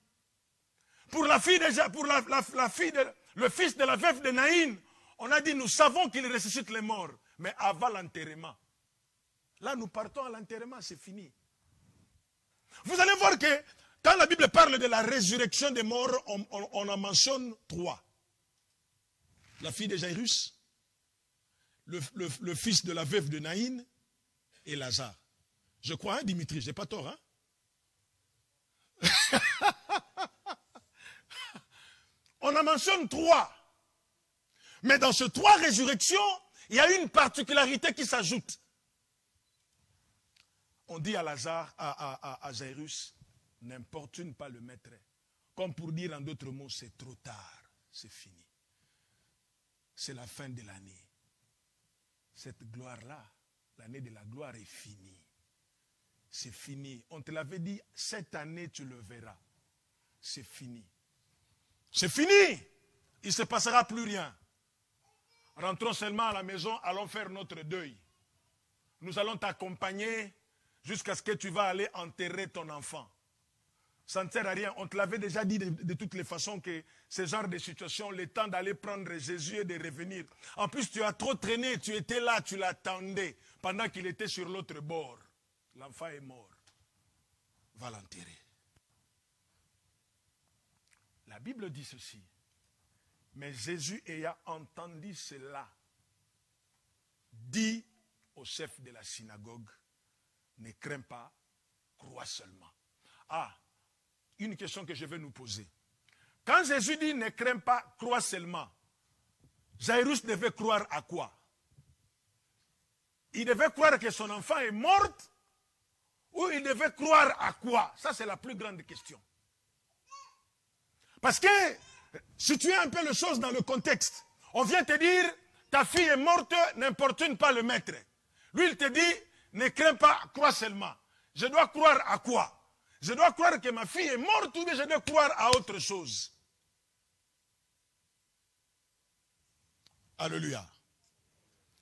Pour la fille le fils de la veuve de Naïn, on a dit, nous savons qu'il ressuscite les morts. Mais avant l'enterrement. Là, nous partons à l'enterrement, c'est fini. Vous allez voir que quand la Bible parle de la résurrection des morts, on en mentionne 3. La fille de Jairus, le fils de la veuve de Naïn et Lazare. Je crois, hein, Dimitri, je n'ai pas tort, hein? On en mentionne 3. Mais dans ces 3 résurrections, il y a une particularité qui s'ajoute. On dit à Lazare, à Jairus, n'importune pas le maître. Comme pour dire en d'autres mots, c'est trop tard, c'est fini. C'est la fin de l'année. Cette gloire-là, l'année de la gloire est finie. C'est fini. On te l'avait dit, cette année tu le verras. C'est fini. C'est fini. Il ne se passera plus rien. Rentrons seulement à la maison, allons faire notre deuil. Nous allons t'accompagner jusqu'à ce que tu vas aller enterrer ton enfant. Ça ne sert à rien. On te l'avait déjà dit de toutes les façons que ce genre de situation, le temps d'aller prendre Jésus et de revenir. En plus, tu as trop traîné, tu étais là, tu l'attendais pendant qu'il était sur l'autre bord. L'enfant est mort. Va l'enterrer. La Bible dit ceci. Mais Jésus ayant entendu cela, dit au chef de la synagogue, ne crains pas, crois seulement. Ah, une question que je vais nous poser. Quand Jésus dit ne crains pas, crois seulement, Jairus devait croire à quoi? Il devait croire que son enfant est mort ou il devait croire à quoi? Ça, c'est la plus grande question. Parce que, si tu es un peu les choses dans le contexte, on vient te dire, ta fille est morte, n'importune pas le maître. Lui, il te dit, ne crains pas, crois seulement. Je dois croire à quoi? Je dois croire que ma fille est morte ou bien je dois croire à autre chose? Alléluia.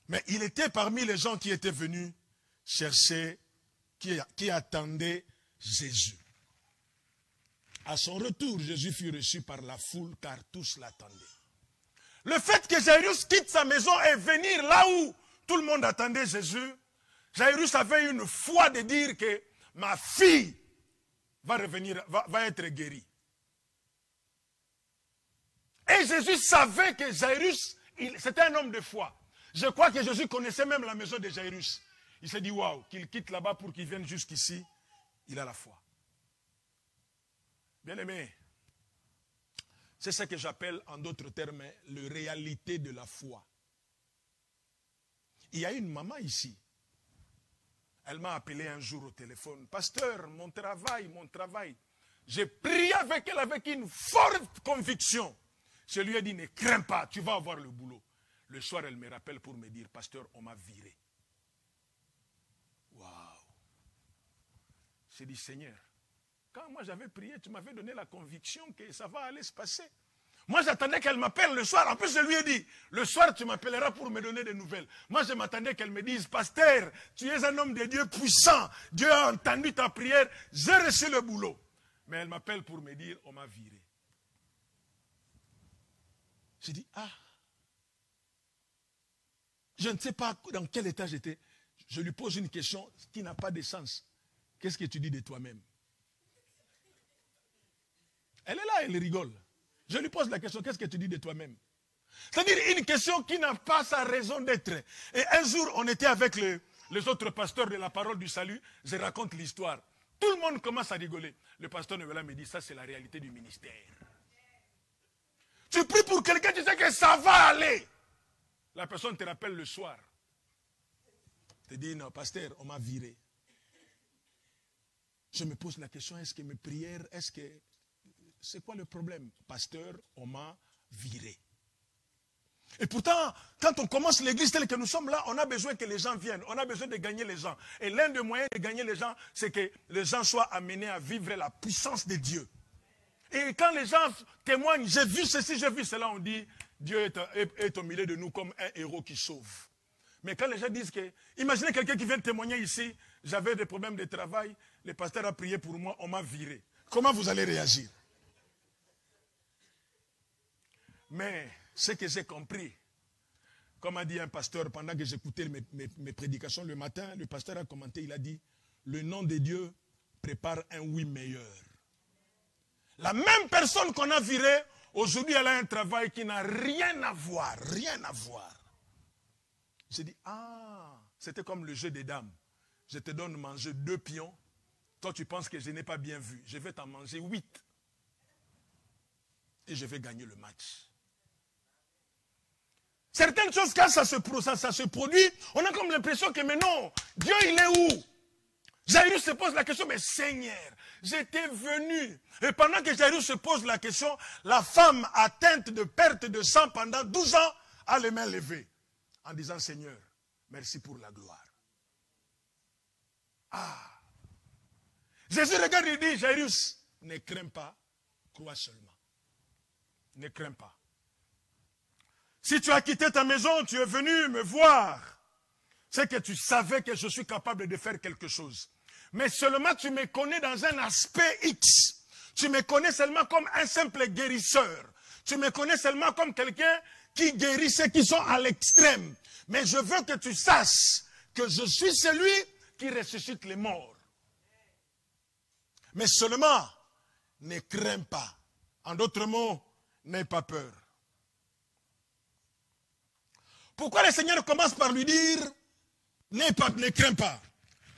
Mais il était parmi les gens qui étaient venus chercher, qui attendaient Jésus. À son retour, Jésus fut reçu par la foule car tous l'attendaient. Le fait que Jairus quitte sa maison et venir là où tout le monde attendait Jésus, Jairus avait une foi de dire que ma fille va revenir, va être guérie. Et Jésus savait que Jairus, c'était un homme de foi. Je crois que Jésus connaissait même la maison de Jairus. Il s'est dit, waouh, qu'il quitte là-bas pour qu'il vienne jusqu'ici. Il a la foi. Bien-aimé, c'est ce que j'appelle en d'autres termes la réalité de la foi. Il y a une maman ici. Elle m'a appelé un jour au téléphone. Pasteur, mon travail. J'ai prié avec elle avec une forte conviction. Je lui ai dit, ne crains pas, tu vas avoir le boulot. Le soir, elle me rappelle pour me dire, pasteur, on m'a viré. Waouh. J'ai dit, Seigneur, quand moi j'avais prié, tu m'avais donné la conviction que ça va aller se passer. Moi, j'attendais qu'elle m'appelle le soir. En plus, je lui ai dit, le soir, tu m'appelleras pour me donner des nouvelles. Moi, je m'attendais qu'elle me dise, pasteur, tu es un homme de Dieu puissant. Dieu a entendu ta prière. J'ai reçu le boulot. Mais elle m'appelle pour me dire, on m'a viré. J'ai dit, ah. Je ne sais pas dans quel état j'étais. Je lui pose une question qui n'a pas de sens. Qu'est-ce que tu dis de toi-même? Elle est là, elle rigole. Je lui pose la question, qu'est-ce que tu dis de toi-même? C'est-à-dire une question qui n'a pas sa raison d'être. Et un jour, on était avec les autres pasteurs de la parole du salut, je raconte l'histoire. Tout le monde commence à rigoler. Le pasteur Nevela me dit, ça c'est la réalité du ministère. Tu pries pour quelqu'un, tu sais que ça va aller. La personne te rappelle le soir. Tu te dis, non, pasteur, on m'a viré. Je me pose la question, est-ce que mes prières, c'est quoi le problème? Pasteur, on m'a viré. Et pourtant, quand on commence l'église telle que nous sommes là, on a besoin que les gens viennent. On a besoin de gagner les gens. Et l'un des moyens de gagner les gens, c'est que les gens soient amenés à vivre la puissance de Dieu. Et quand les gens témoignent, j'ai vu ceci, j'ai vu cela, on dit, Dieu est au milieu de nous comme un héros qui sauve. Mais quand les gens disent que, imaginez quelqu'un qui vient témoigner ici, j'avais des problèmes de travail, le pasteur a prié pour moi, on m'a viré. Comment vous allez réagir? Mais ce que j'ai compris, comme a dit un pasteur pendant que j'écoutais mes prédications le matin, le pasteur a commenté, il a dit, le nom de Dieu prépare un oui meilleur. La même personne qu'on a virée, aujourd'hui elle a un travail qui n'a rien à voir, rien à voir. J'ai dit, ah, c'était comme le jeu des dames. Je te donne manger 2 pions, toi tu penses que je n'ai pas bien vu, je vais t'en manger 8. Et je vais gagner le match. Certaines choses, quand ça se produit, on a comme l'impression que, mais non, Dieu, il est où? Jairus se pose la question, mais Seigneur, j'étais venu. Et pendant que Jairus se pose la question, la femme atteinte de perte de sang pendant 12 ans a les mains levées, en disant, Seigneur, merci pour la gloire. Ah! Jésus regarde et dit, Jairus, ne crains pas, crois seulement. Ne crains pas. Si tu as quitté ta maison, tu es venu me voir. C'est que tu savais que je suis capable de faire quelque chose. Mais seulement tu me connais dans un aspect X. Tu me connais seulement comme un simple guérisseur. Tu me connais seulement comme quelqu'un qui guérit ceux qui sont à l'extrême. Mais je veux que tu saches que je suis celui qui ressuscite les morts. Mais seulement, ne crains pas. En d'autres mots, n'aie pas peur. Pourquoi le Seigneur commence par lui dire, ne crains pas?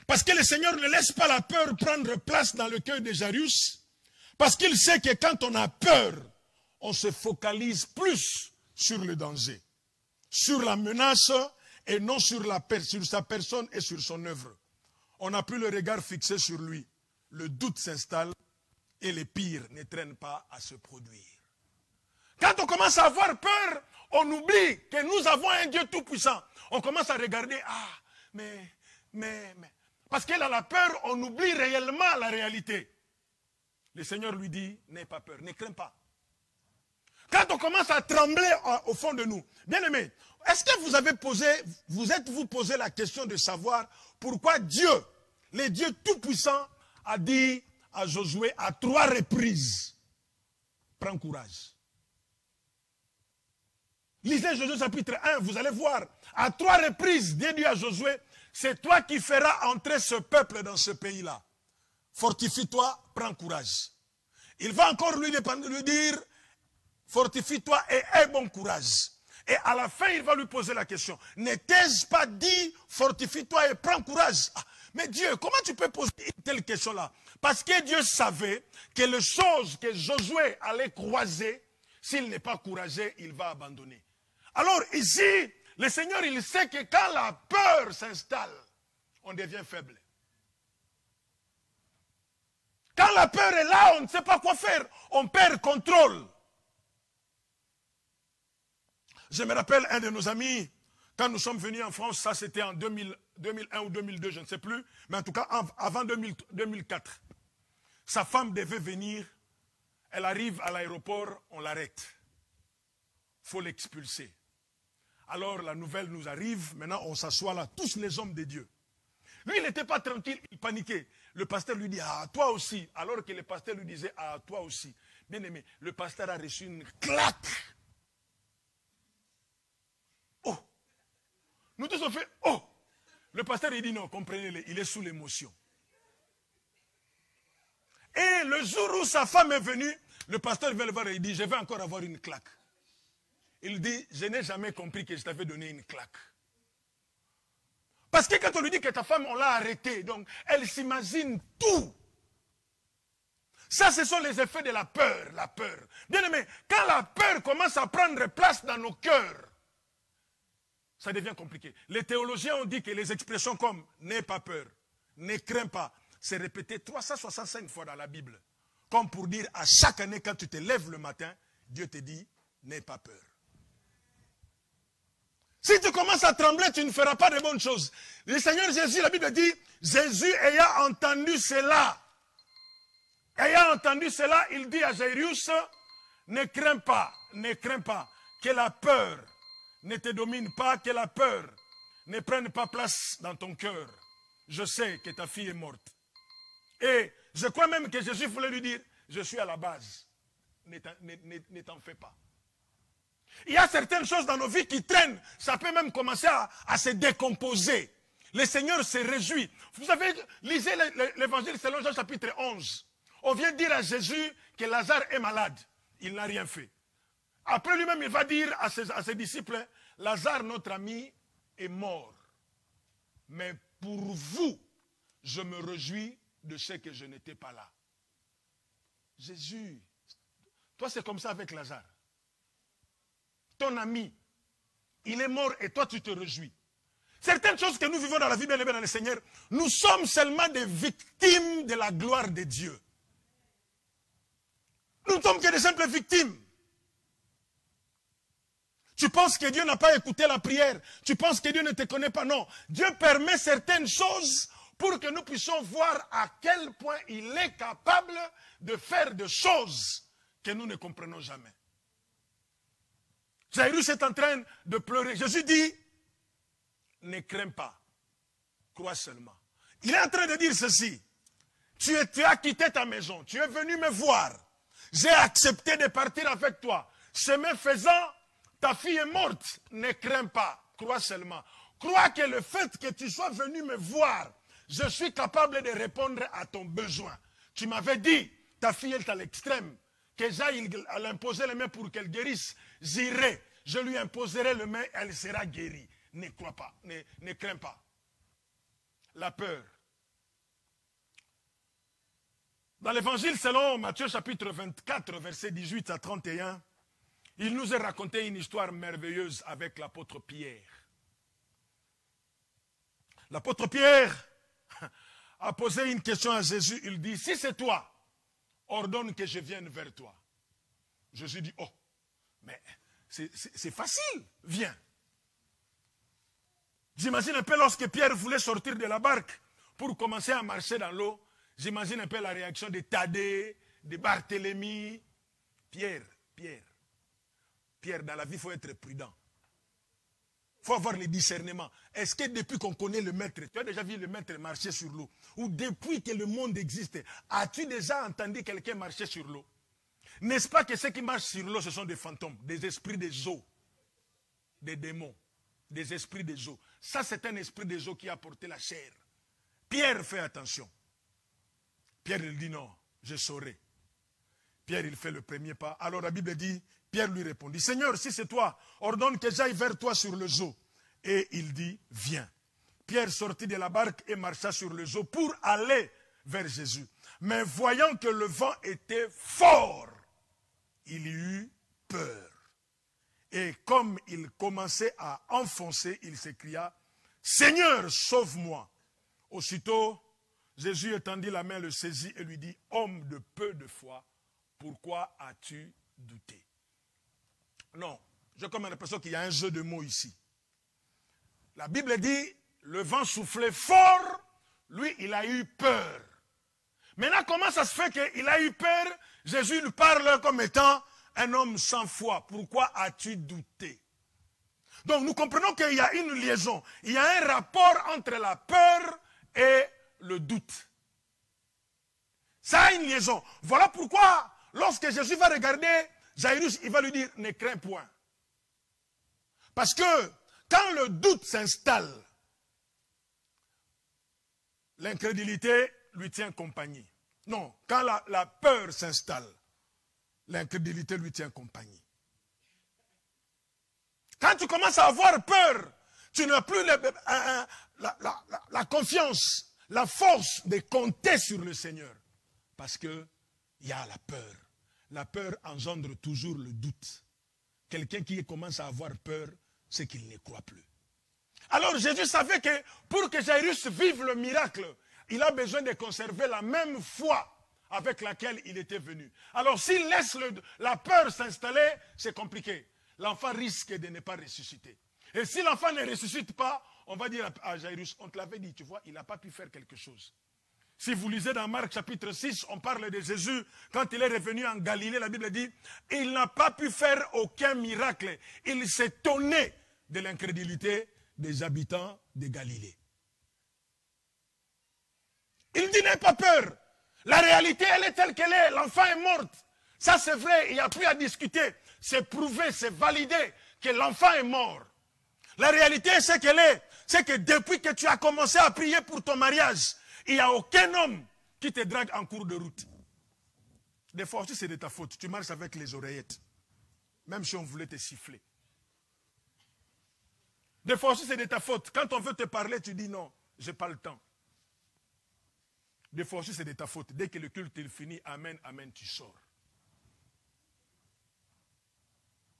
Parce que le Seigneur ne laisse pas la peur prendre place dans le cœur de Jairus. Parce qu'il sait que quand on a peur, on se focalise plus sur le danger, sur la menace et non sur sa personne et sur son œuvre. On n'a plus le regard fixé sur lui. Le doute s'installe et les pires ne traînent pas à se produire. Quand on commence à avoir peur, on oublie que nous avons un Dieu tout-puissant. On commence à regarder, parce qu'elle a la peur, on oublie réellement la réalité. Le Seigneur lui dit, n'aie pas peur, ne crains pas. Quand on commence à trembler au fond de nous, bien aimé, est-ce que vous êtes-vous posé la question de savoir pourquoi Dieu, le Dieu tout-puissant, a dit à Josué à 3 reprises, prends courage. Lisez Josué chapitre 1, vous allez voir, à 3 reprises, Dieu dit à Josué, c'est toi qui feras entrer ce peuple dans ce pays-là. Fortifie-toi, prends courage. Il va encore lui dire, fortifie-toi et aie bon courage. Et à la fin, il va lui poser la question, ne t'ai-je pas dit, fortifie-toi et prends courage? Mais Dieu, comment tu peux poser une telle question-là? Parce que Dieu savait que les choses que Josué allait croiser, s'il n'est pas courageux, il va abandonner. Alors ici, le Seigneur, il sait que quand la peur s'installe, on devient faible. Quand la peur est là, on ne sait pas quoi faire. On perd contrôle. Je me rappelle un de nos amis, quand nous sommes venus en France, ça c'était en 2001 ou 2002, je ne sais plus, mais en tout cas avant 2004. Sa femme devait venir. Elle arrive à l'aéroport, on l'arrête. Il faut l'expulser. Alors la nouvelle nous arrive. Maintenant, on s'assoit là, tous les hommes de Dieu. Lui, il n'était pas tranquille, il paniquait. Le pasteur lui dit, ah, toi aussi. Alors que le pasteur lui disait, ah, toi aussi. Bien aimé, le pasteur a reçu une claque. Oh! Nous tous on fait, oh! Le pasteur, il dit, non, comprenez-le, il est sous l'émotion. Et le jour où sa femme est venue, le pasteur vient le voir et il dit, je vais encore avoir une claque. Il dit, je n'ai jamais compris que je t'avais donné une claque. Parce que quand on lui dit que ta femme, on l'a arrêtée, donc elle s'imagine tout. Ça, ce sont les effets de la peur, la peur. Bien aimé, quand la peur commence à prendre place dans nos cœurs, ça devient compliqué. Les théologiens ont dit que les expressions comme « n'aie pas peur »,« ne crains pas », c'est répété 365 fois dans la Bible. Comme pour dire à chaque année, quand tu te lèves le matin, Dieu te dit « n'aie pas peur ». Si tu commences à trembler, tu ne feras pas de bonnes choses. Le Seigneur Jésus, la Bible dit, Jésus ayant entendu cela, il dit à Jairus, ne crains pas, que la peur ne te domine pas, que la peur ne prenne pas place dans ton cœur. Je sais que ta fille est morte. Et je crois même que Jésus voulait lui dire, je suis à la base, ne t'en fais pas. Il y a certaines choses dans nos vies qui traînent. Ça peut même commencer à se décomposer. Le Seigneur se réjouit. Vous savez, lisez l'évangile selon Jean chapitre 11. On vient dire à Jésus que Lazare est malade. Il n'a rien fait. Après lui-même, il va dire à ses disciples, Lazare, notre ami, est mort. Mais pour vous, je me réjouis de ce que je n'étais pas là. Jésus, toi c'est comme ça avec Lazare. Ton ami, il est mort et toi tu te réjouis. Certaines choses que nous vivons dans la vie bien-aimée dans le Seigneur, nous sommes seulement des victimes de la gloire de Dieu. Nous ne sommes que des simples victimes. Tu penses que Dieu n'a pas écouté la prière. Tu penses que Dieu ne te connaît pas. Non. Dieu permet certaines choses pour que nous puissions voir à quel point il est capable de faire des choses que nous ne comprenons jamais. Jairus est en train de pleurer. Jésus dit, ne crains pas, crois seulement. Il est en train de dire ceci. Tu as quitté ta maison, tu es venu me voir. J'ai accepté de partir avec toi. Chemin faisant, ta fille est morte. Ne crains pas, crois seulement. Crois que le fait que tu sois venu me voir, je suis capable de répondre à ton besoin. Tu m'avais dit, ta fille est à l'extrême, que j'aille l'imposer les mains pour qu'elle guérisse. J'irai, je lui imposerai les mains, elle sera guérie. Ne crois pas, ne crains pas. La peur. Dans l'évangile selon Matthieu chapitre 24, versets 18 à 31, il nous a raconté une histoire merveilleuse avec l'apôtre Pierre. L'apôtre Pierre a posé une question à Jésus. Il dit, si c'est toi, ordonne que je vienne vers toi. Jésus dit, oh, mais c'est facile, viens. J'imagine un peu lorsque Pierre voulait sortir de la barque pour commencer à marcher dans l'eau. J'imagine un peu la réaction de Thaddée, de Barthélemy. Pierre, dans la vie, il faut être prudent. Il faut avoir le discernement. Est-ce que depuis qu'on connaît le maître, tu as déjà vu le maître marcher sur l'eau? Ou depuis que le monde existe, as-tu déjà entendu quelqu'un marcher sur l'eau? N'est-ce pas que ceux qui marchent sur l'eau, ce sont des fantômes, des esprits des eaux, des démons, des esprits des eaux. Ça, c'est un esprit des eaux qui a porté la chair. Pierre fait attention. Pierre, il dit non, je saurai. Pierre, il fait le premier pas. Alors la Bible dit, Pierre lui répondit, Seigneur, si c'est toi, ordonne que j'aille vers toi sur le eau. Et il dit, viens. Pierre sortit de la barque et marcha sur le eau pour aller vers Jésus. Mais voyant que le vent était fort, il eut peur. Et comme il commençait à enfoncer, il s'écria, Seigneur, sauve-moi. Aussitôt, Jésus étendit la main, le saisit et lui dit, homme de peu de foi, pourquoi as-tu douté? Non, j'ai comme l'impression qu'il y a un jeu de mots ici. La Bible dit, le vent soufflait fort, lui il a eu peur. Maintenant, comment ça se fait qu'il a eu peur? Jésus lui parle comme étant un homme sans foi. Pourquoi as-tu douté? Donc nous comprenons qu'il y a une liaison. Il y a un rapport entre la peur et le doute. Ça a une liaison. Voilà pourquoi, lorsque Jésus va regarder Jairus, il va lui dire, ne crains point. Parce que quand le doute s'installe, l'incrédulité lui tient compagnie. Non, quand la peur s'installe, l'incrédulité lui tient compagnie. Quand tu commences à avoir peur, tu n'as plus la confiance, la force de compter sur le Seigneur. Parce qu'il y a la peur. La peur engendre toujours le doute. Quelqu'un qui commence à avoir peur, c'est qu'il ne croit plus. Alors Jésus savait que pour que Jairus vive le miracle, il a besoin de conserver la même foi avec laquelle il était venu. Alors s'il laisse la peur s'installer, c'est compliqué. L'enfant risque de ne pas ressusciter. Et si l'enfant ne ressuscite pas, on va dire à Jairus, on te l'avait dit, tu vois, il n'a pas pu faire quelque chose. Si vous lisez dans Marc chapitre 6, on parle de Jésus, quand il est revenu en Galilée, la Bible dit, il n'a pas pu faire aucun miracle. Il s'étonnait de l'incrédulité des habitants de Galilée. Il dit, n'aie pas peur. La réalité, elle est telle qu'elle est. L'enfant est mort. Ça, c'est vrai, il n'y a plus à discuter. C'est prouvé, c'est validé que l'enfant est mort. La réalité, c'est qu'elle est. C'est que depuis que tu as commencé à prier pour ton mariage, il n'y a aucun homme qui te drague en cours de route. Des fois aussi, c'est de ta faute. Tu marches avec les oreillettes. Même si on voulait te siffler. Des fois aussi, c'est de ta faute. Quand on veut te parler, tu dis non, je n'ai pas le temps. Des fois aussi, c'est de ta faute. Dès que le culte est fini, amen, amen, tu sors.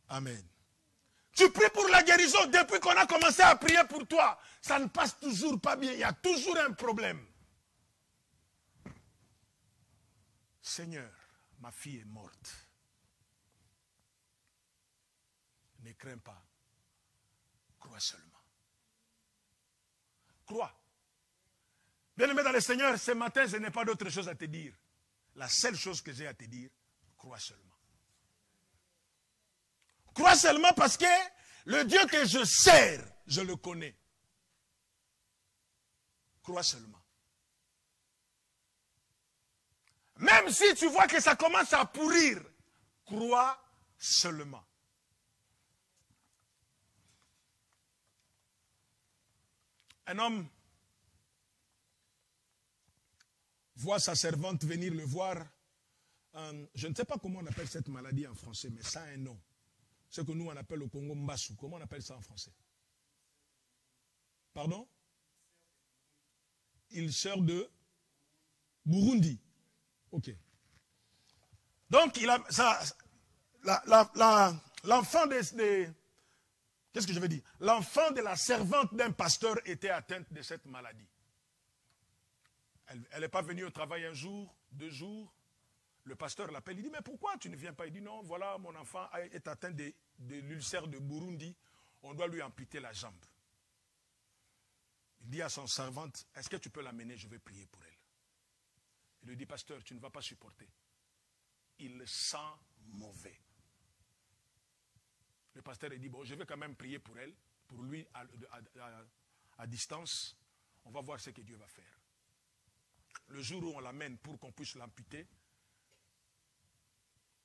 Amen. Tu pries pour la guérison. Depuis qu'on a commencé à prier pour toi, ça ne passe toujours pas bien. Il y a toujours un problème. Seigneur, ma fille est morte. Ne crains pas. Crois seulement. Crois. Bien-aimé dans le Seigneur, ce matin, je n'ai pas d'autre chose à te dire. La seule chose que j'ai à te dire, crois seulement. Crois seulement parce que le Dieu que je sers, je le connais. Crois seulement. Même si tu vois que ça commence à pourrir, crois seulement. Un homme voit sa servante venir le voir. Je ne sais pas comment on appelle cette maladie en français, mais ça a un nom. Ce que nous on appelle au Congo Mbassou. Comment on appelle ça en français? Pardon? Ulcère de Burundi. Ok. Donc, il a l'enfant qu'est-ce que je veux dire? L'enfant de la servante d'un pasteur était atteinte de cette maladie. Elle n'est pas venue au travail un jour, 2 jours. Le pasteur l'appelle, il dit, mais pourquoi tu ne viens pas? Il dit, non, voilà, mon enfant est atteint de l'ulcère de Burundi. On doit lui amputer la jambe. Il dit à son servante, est-ce que tu peux l'amener? Je vais prier pour elle. Il lui dit, pasteur, tu ne vas pas supporter. Il sent mauvais. Le pasteur dit, bon, je vais quand même prier pour elle, pour lui, à distance. On va voir ce que Dieu va faire. Le jour où on l'amène pour qu'on puisse l'amputer,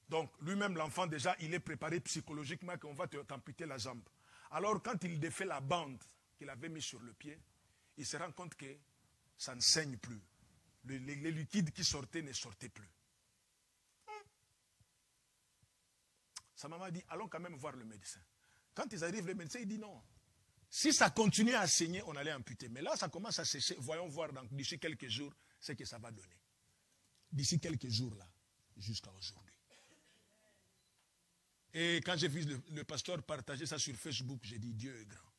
donc lui-même, l'enfant, déjà, il est préparé psychologiquement qu'on va t'amputer la jambe. Alors, quand il défait la bande qu'il avait mise sur le pied, il se rend compte que ça ne saigne plus. Les liquides qui sortaient ne sortaient plus. Sa maman dit, allons quand même voir le médecin. Quand ils arrivent, le médecin, il dit non. Si ça continue à saigner, on allait amputer. Mais là, ça commence à sécher. Voyons voir d'ici quelques jours ce que ça va donner. D'ici quelques jours, là, jusqu'à aujourd'hui. Et quand j'ai vu le pasteur partager ça sur Facebook, j'ai dit, Dieu est grand.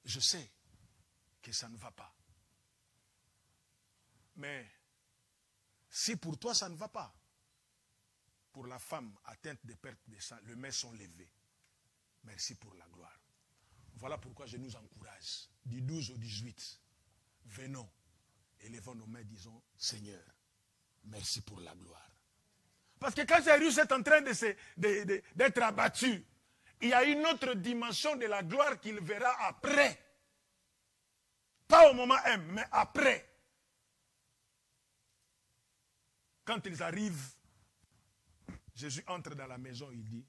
Je sais que ça ne va pas. Mais si pour toi ça ne va pas, pour la femme atteinte de perte de sang, les mains sont levées. Merci pour la gloire. Voilà pourquoi je nous encourage, du 12 au 18, venons, Élevons nos mains, disons, Seigneur, merci pour la gloire. Parce que quand Jairus est en train d'être abattu, il y a une autre dimension de la gloire qu'il verra après. Pas au moment M, mais après. Quand ils arrivent, Jésus entre dans la maison, il dit,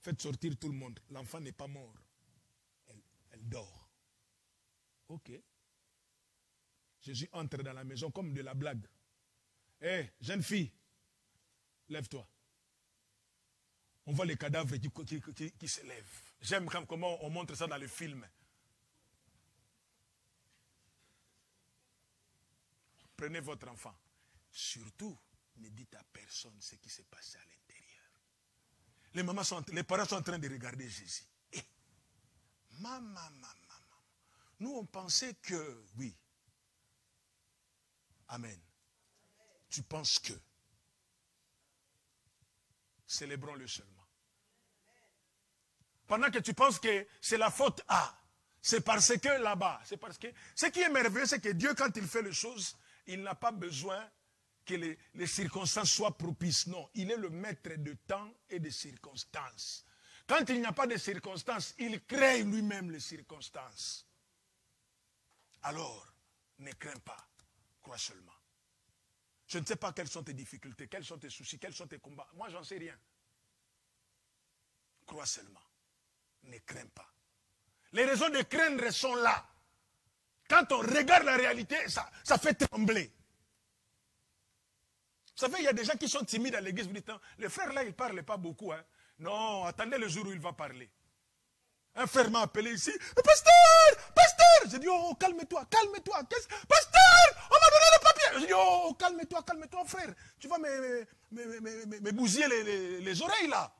faites sortir tout le monde. L'enfant n'est pas mort. Elle dort. Ok. Jésus entre dans la maison comme de la blague. Hé, jeune fille, lève-toi. On voit les cadavres qui se lèvent. J'aime comment on montre ça dans les films. Prenez votre enfant. Surtout, ne dites à personne ce qui s'est passé à l'intérieur. Les parents sont en train de regarder Jésus. Et, maman. Nous, on pensait que, oui. Amen. Tu penses que. Célébrons-le seulement. Pendant que tu penses que c'est la faute à, c'est parce que là-bas, c'est parce que... Ce qui est merveilleux, c'est que Dieu, quand il fait les choses, il n'a pas besoin que les circonstances soient propices. Non, il est le maître de temps et de circonstances. Quand il n'y a pas de circonstances, il crée lui-même les circonstances. Alors, ne crains pas, crois seulement. Je ne sais pas quelles sont tes difficultés, quels sont tes soucis, quels sont tes combats. Moi, j'en sais rien. Crois seulement. Ne crains pas. Les raisons de craindre sont là. Quand on regarde la réalité, ça fait trembler. Vous savez, il y a des gens qui sont timides à l'église. Vous dites, non, le frère là, il ne parle pas beaucoup. Hein. Non, attendez le jour où il va parler. Un frère m'a appelé ici. Pasteur, pasteur. J'ai dit, oh, calme-toi, calme-toi. Pasteur, on m'a donné le papier. J'ai dit, oh, calme-toi, frère. Tu vas me bousiller les oreilles là.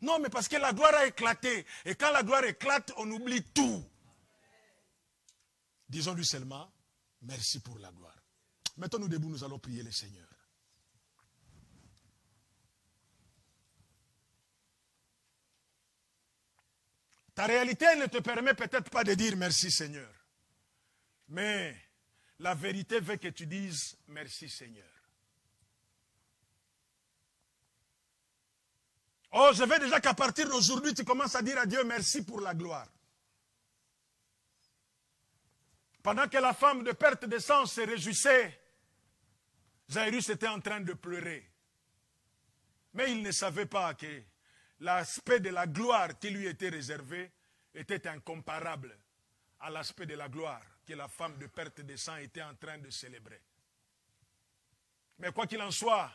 Non, mais parce que la gloire a éclaté. Et quand la gloire éclate, on oublie tout. Disons-lui seulement, merci pour la gloire. Mettons-nous debout, nous allons prier le Seigneur. Ta réalité ne te permet peut-être pas de dire merci Seigneur. Mais la vérité veut que tu dises merci Seigneur. Oh, je veux déjà qu'à partir d'aujourd'hui, tu commences à dire à Dieu merci pour la gloire. Pendant que la femme de perte de sang se réjouissait, Jairus était en train de pleurer. Mais il ne savait pas que l'aspect de la gloire qui lui était réservé était incomparable à l'aspect de la gloire que la femme de perte de sang était en train de célébrer. Mais quoi qu'il en soit,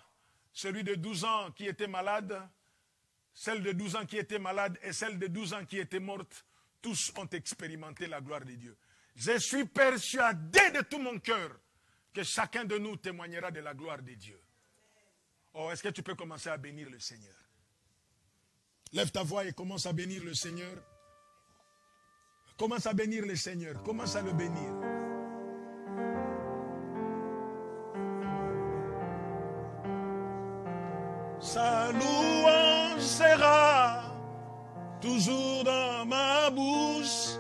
celui de 12 ans qui était malade, celle de 12 ans qui était malade et celle de 12 ans qui était morte, tous ont expérimenté la gloire de Dieu. Je suis persuadé de tout mon cœur que chacun de nous témoignera de la gloire de Dieu. Oh, est-ce que tu peux commencer à bénir le Seigneur? Lève ta voix et commence à bénir le Seigneur. Commence à bénir le Seigneur. Commence à le bénir. Sa louange sera toujours dans ma bouche.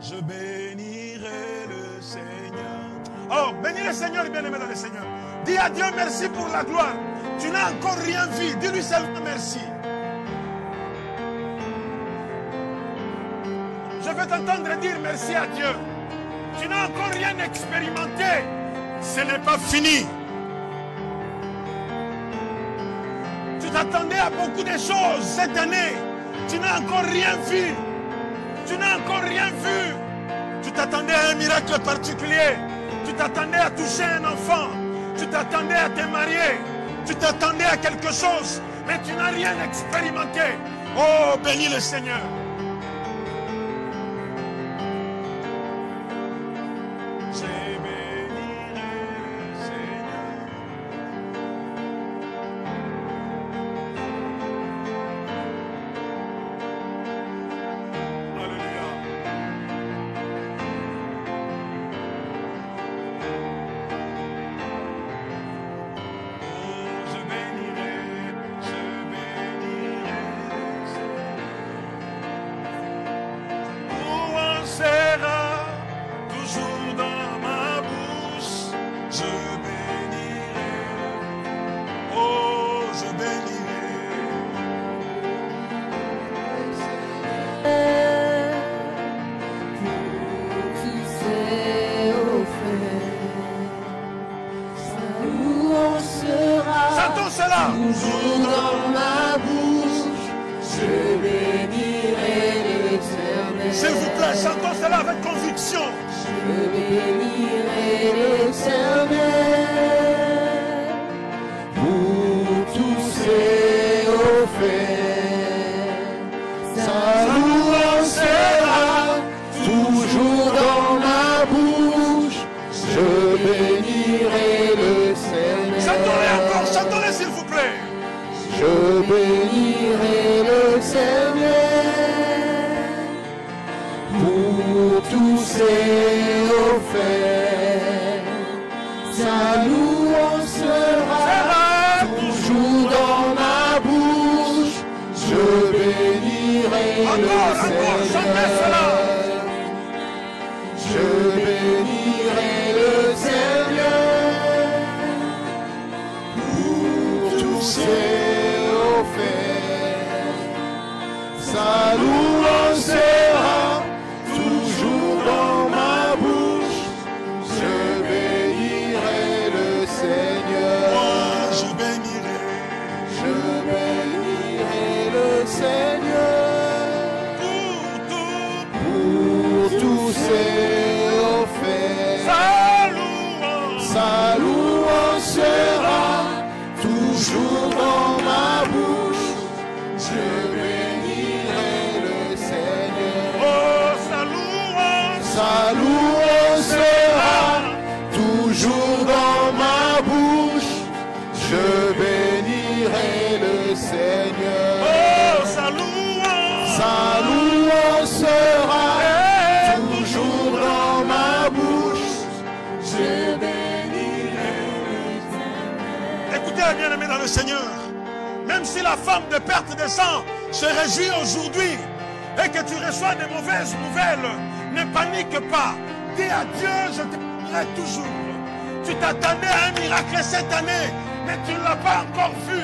Je bénirai le Seigneur. Oh, bénis le Seigneur, bien-aimé dans le Seigneur. Dis à Dieu merci pour la gloire. Tu n'as encore rien vu. Dis-lui seulement merci. Je veux t'entendre dire merci à Dieu. Tu n'as encore rien expérimenté. Ce n'est pas fini. Tu t'attendais à beaucoup de choses cette année. Tu n'as encore rien vu. Tu n'as encore rien vu. Tu t'attendais à un miracle particulier. Tu t'attendais à toucher un enfant. Tu t'attendais à te marier. Tu t'attendais à quelque chose. Mais tu n'as rien expérimenté. Oh, bénis le Seigneur. toujours dans ma bouche, je bénirai l'Éternel. S'il vous plaît, chantons cela avec conviction. Je bénirai l'Éternel pour tous ses hauts faits. Sa louange sera toujours dans ma bouche. Je bénirai l'Éternel. Chantons-les encore, chantons-les s'il vous plaît. Je bénirai l'Éternel pour tous ses hauts faits. Sa louange sera toujours dans ma bouche. Je bénirai Encore, chantez cela. Je bénirai le Seigneur pour tous ses hauts faits. Sa louange sera toujours dans ma bouche. Je bénirai le Seigneur. Moi, je bénirai. Je bénirai le Seigneur pour tous ses hauts faits. Sa louange sera toujours dans ma bouche. Je bénirai le Seigneur. Oh, sa louange. Sa louange sera toujours dans ma bouche. Je bénirai le Seigneur. Oh, sa louange. Sa louange sera toujours dans ma bouche. Je bénirai l'Éternel. Écoutez, bien-aimés dans le Seigneur, même si la femme de perte de sang se réjouit aujourd'hui et que tu reçois des mauvaises nouvelles, ne panique pas. Dis à Dieu, je te bénirai toujours. Tu t'attendais à un miracle cette année, mais tu ne l'as pas encore vu.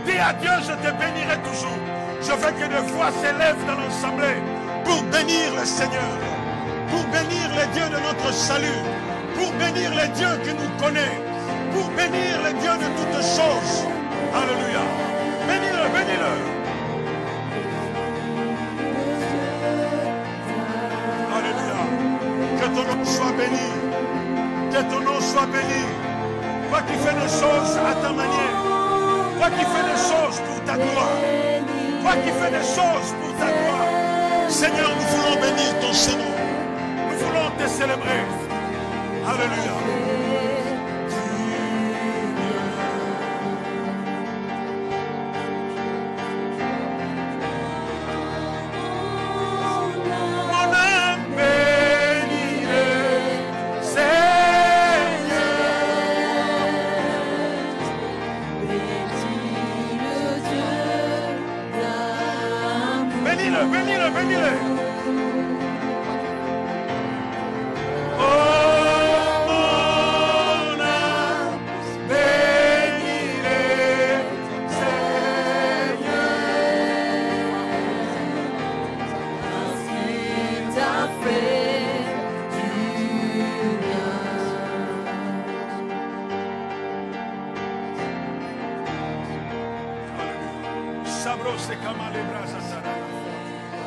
Dis à Dieu, je te bénirai toujours. Je veux que des voix s'élèvent dans l'assemblée pour bénir le Seigneur, pour bénir les dieux de notre salut, pour bénir les dieux qui nous connaissent, pour bénir les dieux de toutes choses. Alléluia. Bénis-le, bénis-le. Alléluia. Que ton nom soit béni. Que ton nom soit béni. Toi qui fais des choses à ta manière. Toi qui fais des choses pour ta gloire. Toi qui fais des choses pour ta gloire. Seigneur, nous voulons bénir ton Seigneur. Nous voulons te célébrer. Alléluia. Mon âme bénit le Seigneur. Bénis-le, bénis-le, bénis-le. Oh, mon âme bénit le Seigneur. Parce qu'il t'a fait du bien.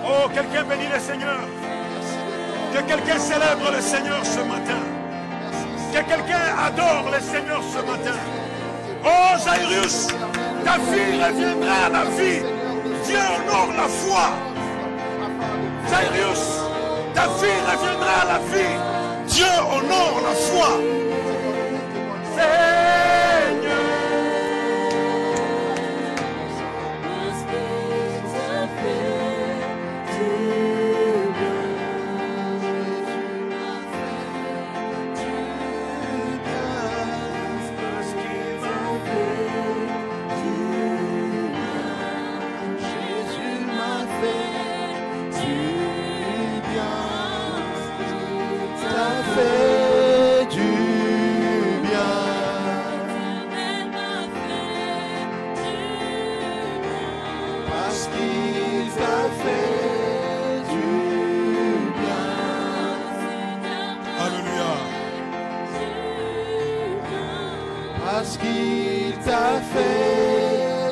Oh, quelqu'un bénit le Seigneur. Que quelqu'un célèbre le Seigneur ce matin. Que quelqu'un adore le Seigneur ce matin. Oh, Jairus, ta fille reviendra à la vie. Dieu honore la foi. Jairus, ta fille reviendra à la vie. Dieu honore la foi. Seigneur. Parce qu'il t'a fait du bien. Parce qu'il t'a fait du bien. Jésus m'a fait du bien. T'a fait du bien. Parce qu'il t'a fait du bien. Alléluia. Parce qu'il t'a fait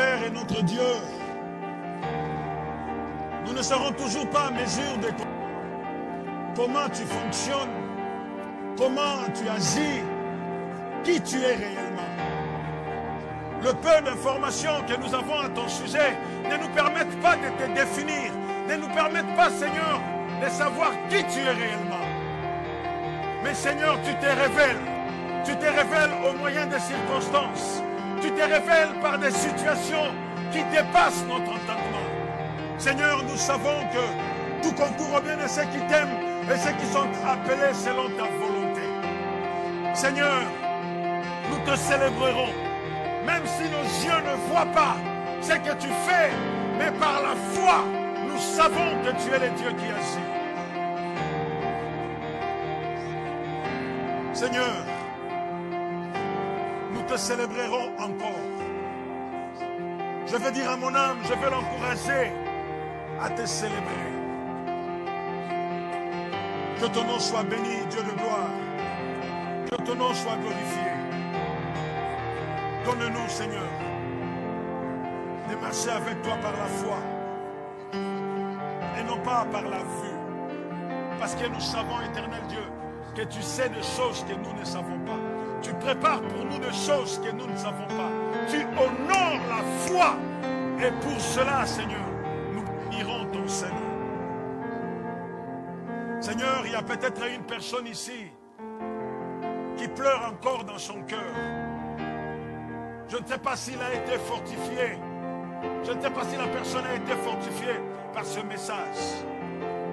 Père et notre Dieu, nous ne serons toujours pas en mesure de comment tu fonctionnes, comment tu agis, qui tu es réellement. Le peu d'informations que nous avons à ton sujet ne nous permettent pas de te définir, ne nous permettent pas, Seigneur, de savoir qui tu es réellement. Mais Seigneur, tu te révèles au moyen des circonstances, tu te révèles par des situations qui dépassent notre entendement. Seigneur, nous savons que tout concourt au bien de ceux qui t'aiment et ceux qui sont appelés selon ta volonté. Seigneur, nous te célébrerons, même si nos yeux ne voient pas ce que tu fais, mais par la foi, nous savons que tu es le Dieu qui agit. Seigneur, nous te célébrerons encore. Je veux dire à mon âme, je veux l'encourager à te célébrer. Que ton nom soit béni, Dieu de gloire. Que ton nom soit glorifié. Donne-nous, Seigneur, de marcher avec toi par la foi et non pas par la vue. Parce que nous savons, éternel Dieu, que tu sais des choses que nous ne savons pas. Tu prépares pour nous des choses que nous ne savons pas. Tu honores la foi. Et pour cela, Seigneur, nous bénirons ton Seigneur. Seigneur, il y a peut-être une personne ici qui pleure encore dans son cœur. Je ne sais pas s'il a été fortifié. Je ne sais pas si la personne a été fortifiée par ce message.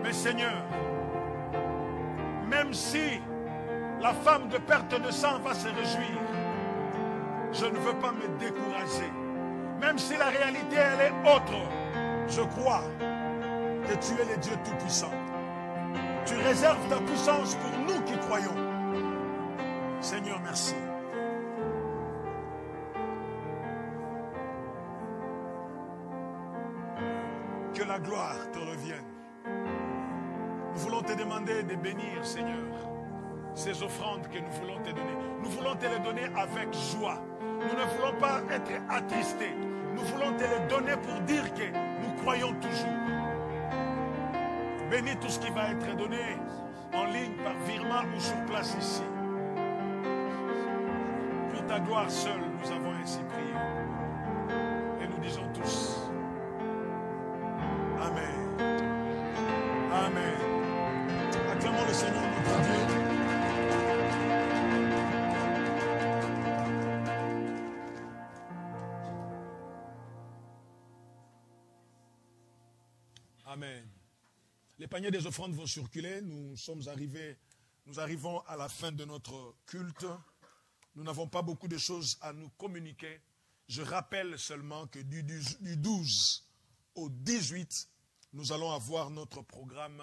Mais Seigneur, même si la femme de perte de sang va se réjouir, je ne veux pas me décourager. Même si la réalité elle est autre, je crois que tu es le Dieu Tout-Puissant. Tu réserves ta puissance pour nous qui croyons. Seigneur, merci. Que la gloire te revienne. Nous voulons te demander de bénir, Seigneur, ces offrandes que nous voulons te donner. Nous voulons te les donner avec joie. Nous ne voulons pas être attristés. Nous voulons te les donner pour dire que nous croyons toujours. Bénis tout ce qui va être donné en ligne, par virement ou sur place ici. Pour ta gloire seule, nous avons ainsi prié. Et nous disons tous Amen. Amen. Acclamons le Seigneur notre Dieu. Amen. Les paniers des offrandes vont circuler. Nous arrivons à la fin de notre culte. Nous n'avons pas beaucoup de choses à nous communiquer. Je rappelle seulement que du 12 au 18, nous allons avoir notre programme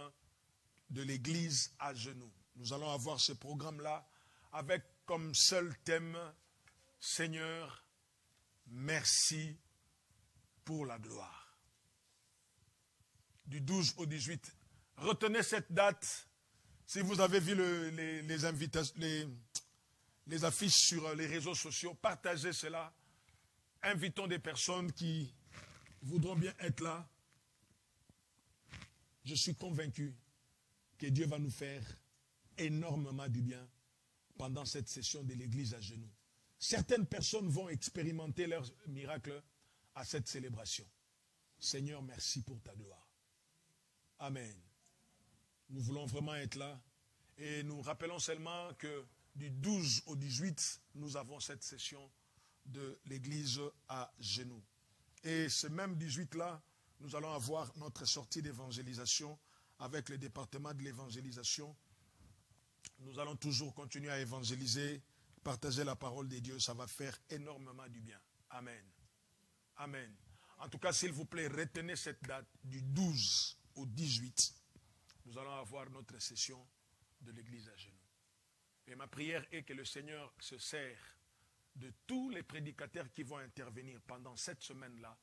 de l'église à genoux. Nous allons avoir ce programme-là avec comme seul thème, Seigneur, merci pour la gloire. Du 12 au 18. Retenez cette date. Si vous avez vu les affiches sur les réseaux sociaux, partagez cela. Invitons des personnes qui voudront bien être là. Je suis convaincu que Dieu va nous faire énormément du bien pendant cette session de l'église à genoux. Certaines personnes vont expérimenter leur miracle à cette célébration. Seigneur, merci pour ta gloire. Amen. Nous voulons vraiment être là. Et nous rappelons seulement que du 12 au 18, nous avons cette session de l'église à genoux. Et ce même 18-là, nous allons avoir notre sortie d'évangélisation avec le département de l'évangélisation. Nous allons toujours continuer à évangéliser, partager la parole de Dieu. Ça va faire énormément du bien. Amen. Amen. En tout cas, s'il vous plaît, retenez cette date du 12 au 18. Nous allons avoir notre session de l'église à genoux. Et ma prière est que le Seigneur se sert de tous les prédicateurs qui vont intervenir pendant cette semaine-là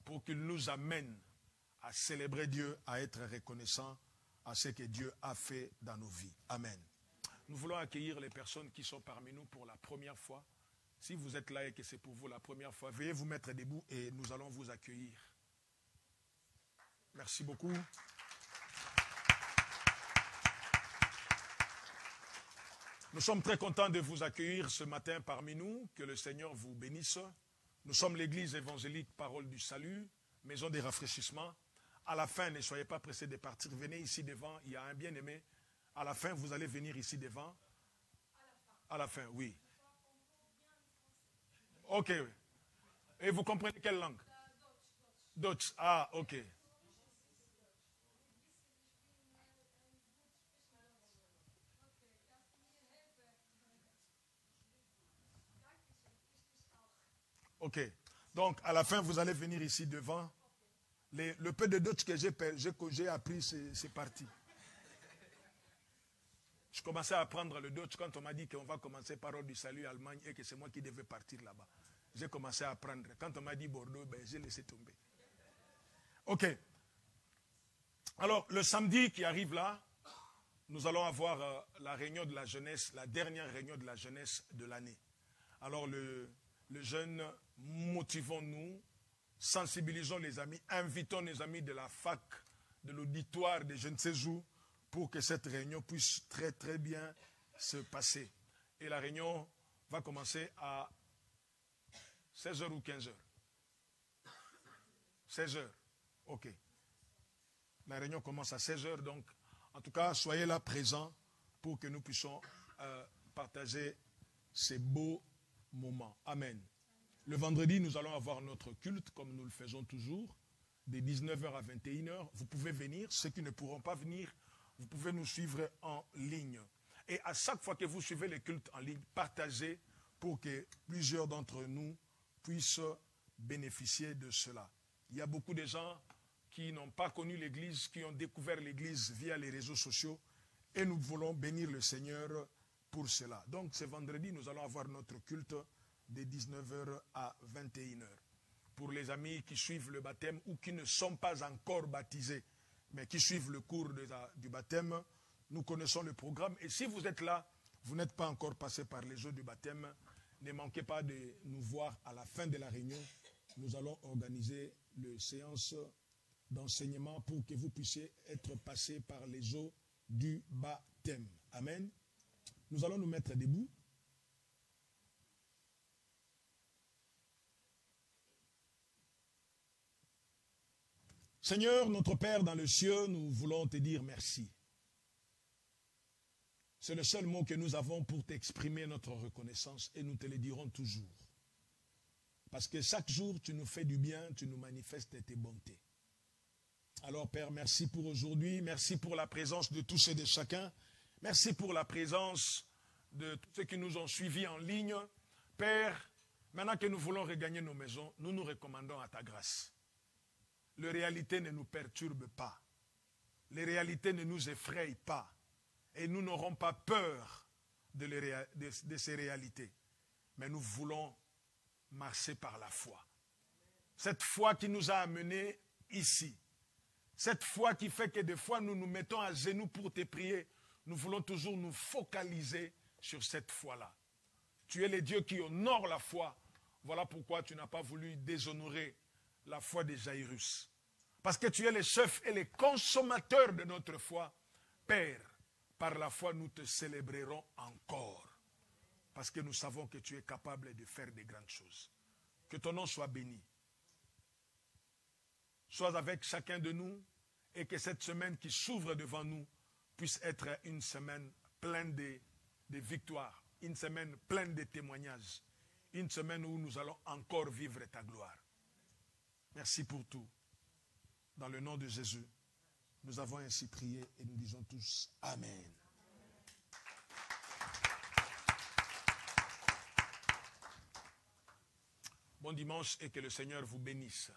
pour qu'il nous amène à célébrer Dieu, à être reconnaissant à ce que Dieu a fait dans nos vies. Amen. Nous voulons accueillir les personnes qui sont parmi nous pour la première fois. Si vous êtes là et que c'est pour vous la première fois, veuillez vous mettre debout et nous allons vous accueillir. Merci beaucoup. Nous sommes très contents de vous accueillir ce matin parmi nous. Que le Seigneur vous bénisse. Nous sommes l'église évangélique Parole du Salut, maison des rafraîchissements. À la fin, ne soyez pas pressés de partir. Venez ici devant, il y a un bien-aimé. À la fin, vous allez venir ici devant. À la fin, oui. Ok. Et vous comprenez quelle langue? Dutch. Ah, ok. Ok. Donc, à la fin, vous allez venir ici devant. Le peu de Dutch que j'ai appris, c'est parti. Je commençais à apprendre le Dutch quand on m'a dit qu'on va commencer Parole du Salut Allemagne et que c'est moi qui devais partir là-bas. J'ai commencé à apprendre. Quand on m'a dit Bordeaux, ben, j'ai laissé tomber. Ok. Alors, le samedi qui arrive là, nous allons avoir la réunion de la jeunesse, la dernière réunion de la jeunesse de l'année. Alors, le jeune, motivons-nous, sensibilisons les amis, invitons les amis de la fac, de l'auditoire, de je ne sais où, pour que cette réunion puisse très très bien se passer. Et la réunion va commencer à 16h ou 15h. 16h, ok. La réunion commence à 16h, donc en tout cas, soyez là présents pour que nous puissions partager ces beaux moments. Amen. Le vendredi, nous allons avoir notre culte, comme nous le faisons toujours, de 19h à 21h. Vous pouvez venir. Ceux qui ne pourront pas venir, vous pouvez nous suivre en ligne. Et à chaque fois que vous suivez les cultes en ligne, partagez pour que plusieurs d'entre nous puissent bénéficier de cela. Il y a beaucoup de gens qui n'ont pas connu l'Église, qui ont découvert l'Église via les réseaux sociaux, et nous voulons bénir le Seigneur pour cela. Donc, ce vendredi, nous allons avoir notre culte de 19h à 21h. Pour les amis qui suivent le baptême ou qui ne sont pas encore baptisés, mais qui suivent le cours du baptême, nous connaissons le programme. Et si vous êtes là, vous n'êtes pas encore passé par les eaux du baptême, ne manquez pas de nous voir à la fin de la réunion. Nous allons organiser une séance d'enseignement pour que vous puissiez être passé par les eaux du baptême. Amen. Nous allons nous mettre debout. Seigneur, notre Père dans le ciel, nous voulons te dire merci. C'est le seul mot que nous avons pour t'exprimer notre reconnaissance et nous te le dirons toujours. Parce que chaque jour, tu nous fais du bien, tu nous manifestes tes bontés. Alors Père, merci pour aujourd'hui, merci pour la présence de tous et de chacun, merci pour la présence de tous ceux qui nous ont suivis en ligne. Père, maintenant que nous voulons regagner nos maisons, nous nous recommandons à ta grâce. Les réalités ne nous perturbent pas. Les réalités ne nous effrayent pas. Et nous n'aurons pas peur de ces réalités. Mais nous voulons marcher par la foi. Cette foi qui nous a amenés ici. Cette foi qui fait que des fois nous nous mettons à genoux pour te prier. Nous voulons toujours nous focaliser sur cette foi-là. Tu es le Dieu qui honore la foi. Voilà pourquoi tu n'as pas voulu déshonorer la foi de Jairus. Parce que tu es le chef et le consommateur de notre foi. Père, par la foi, nous te célébrerons encore. Parce que nous savons que tu es capable de faire de grandes choses. Que ton nom soit béni. Sois avec chacun de nous et que cette semaine qui s'ouvre devant nous puisse être une semaine pleine de victoires. Une semaine pleine de témoignages. Une semaine où nous allons encore vivre ta gloire. Merci pour tout. Dans le nom de Jésus, nous avons ainsi prié et nous disons tous Amen. Bon dimanche et que le Seigneur vous bénisse.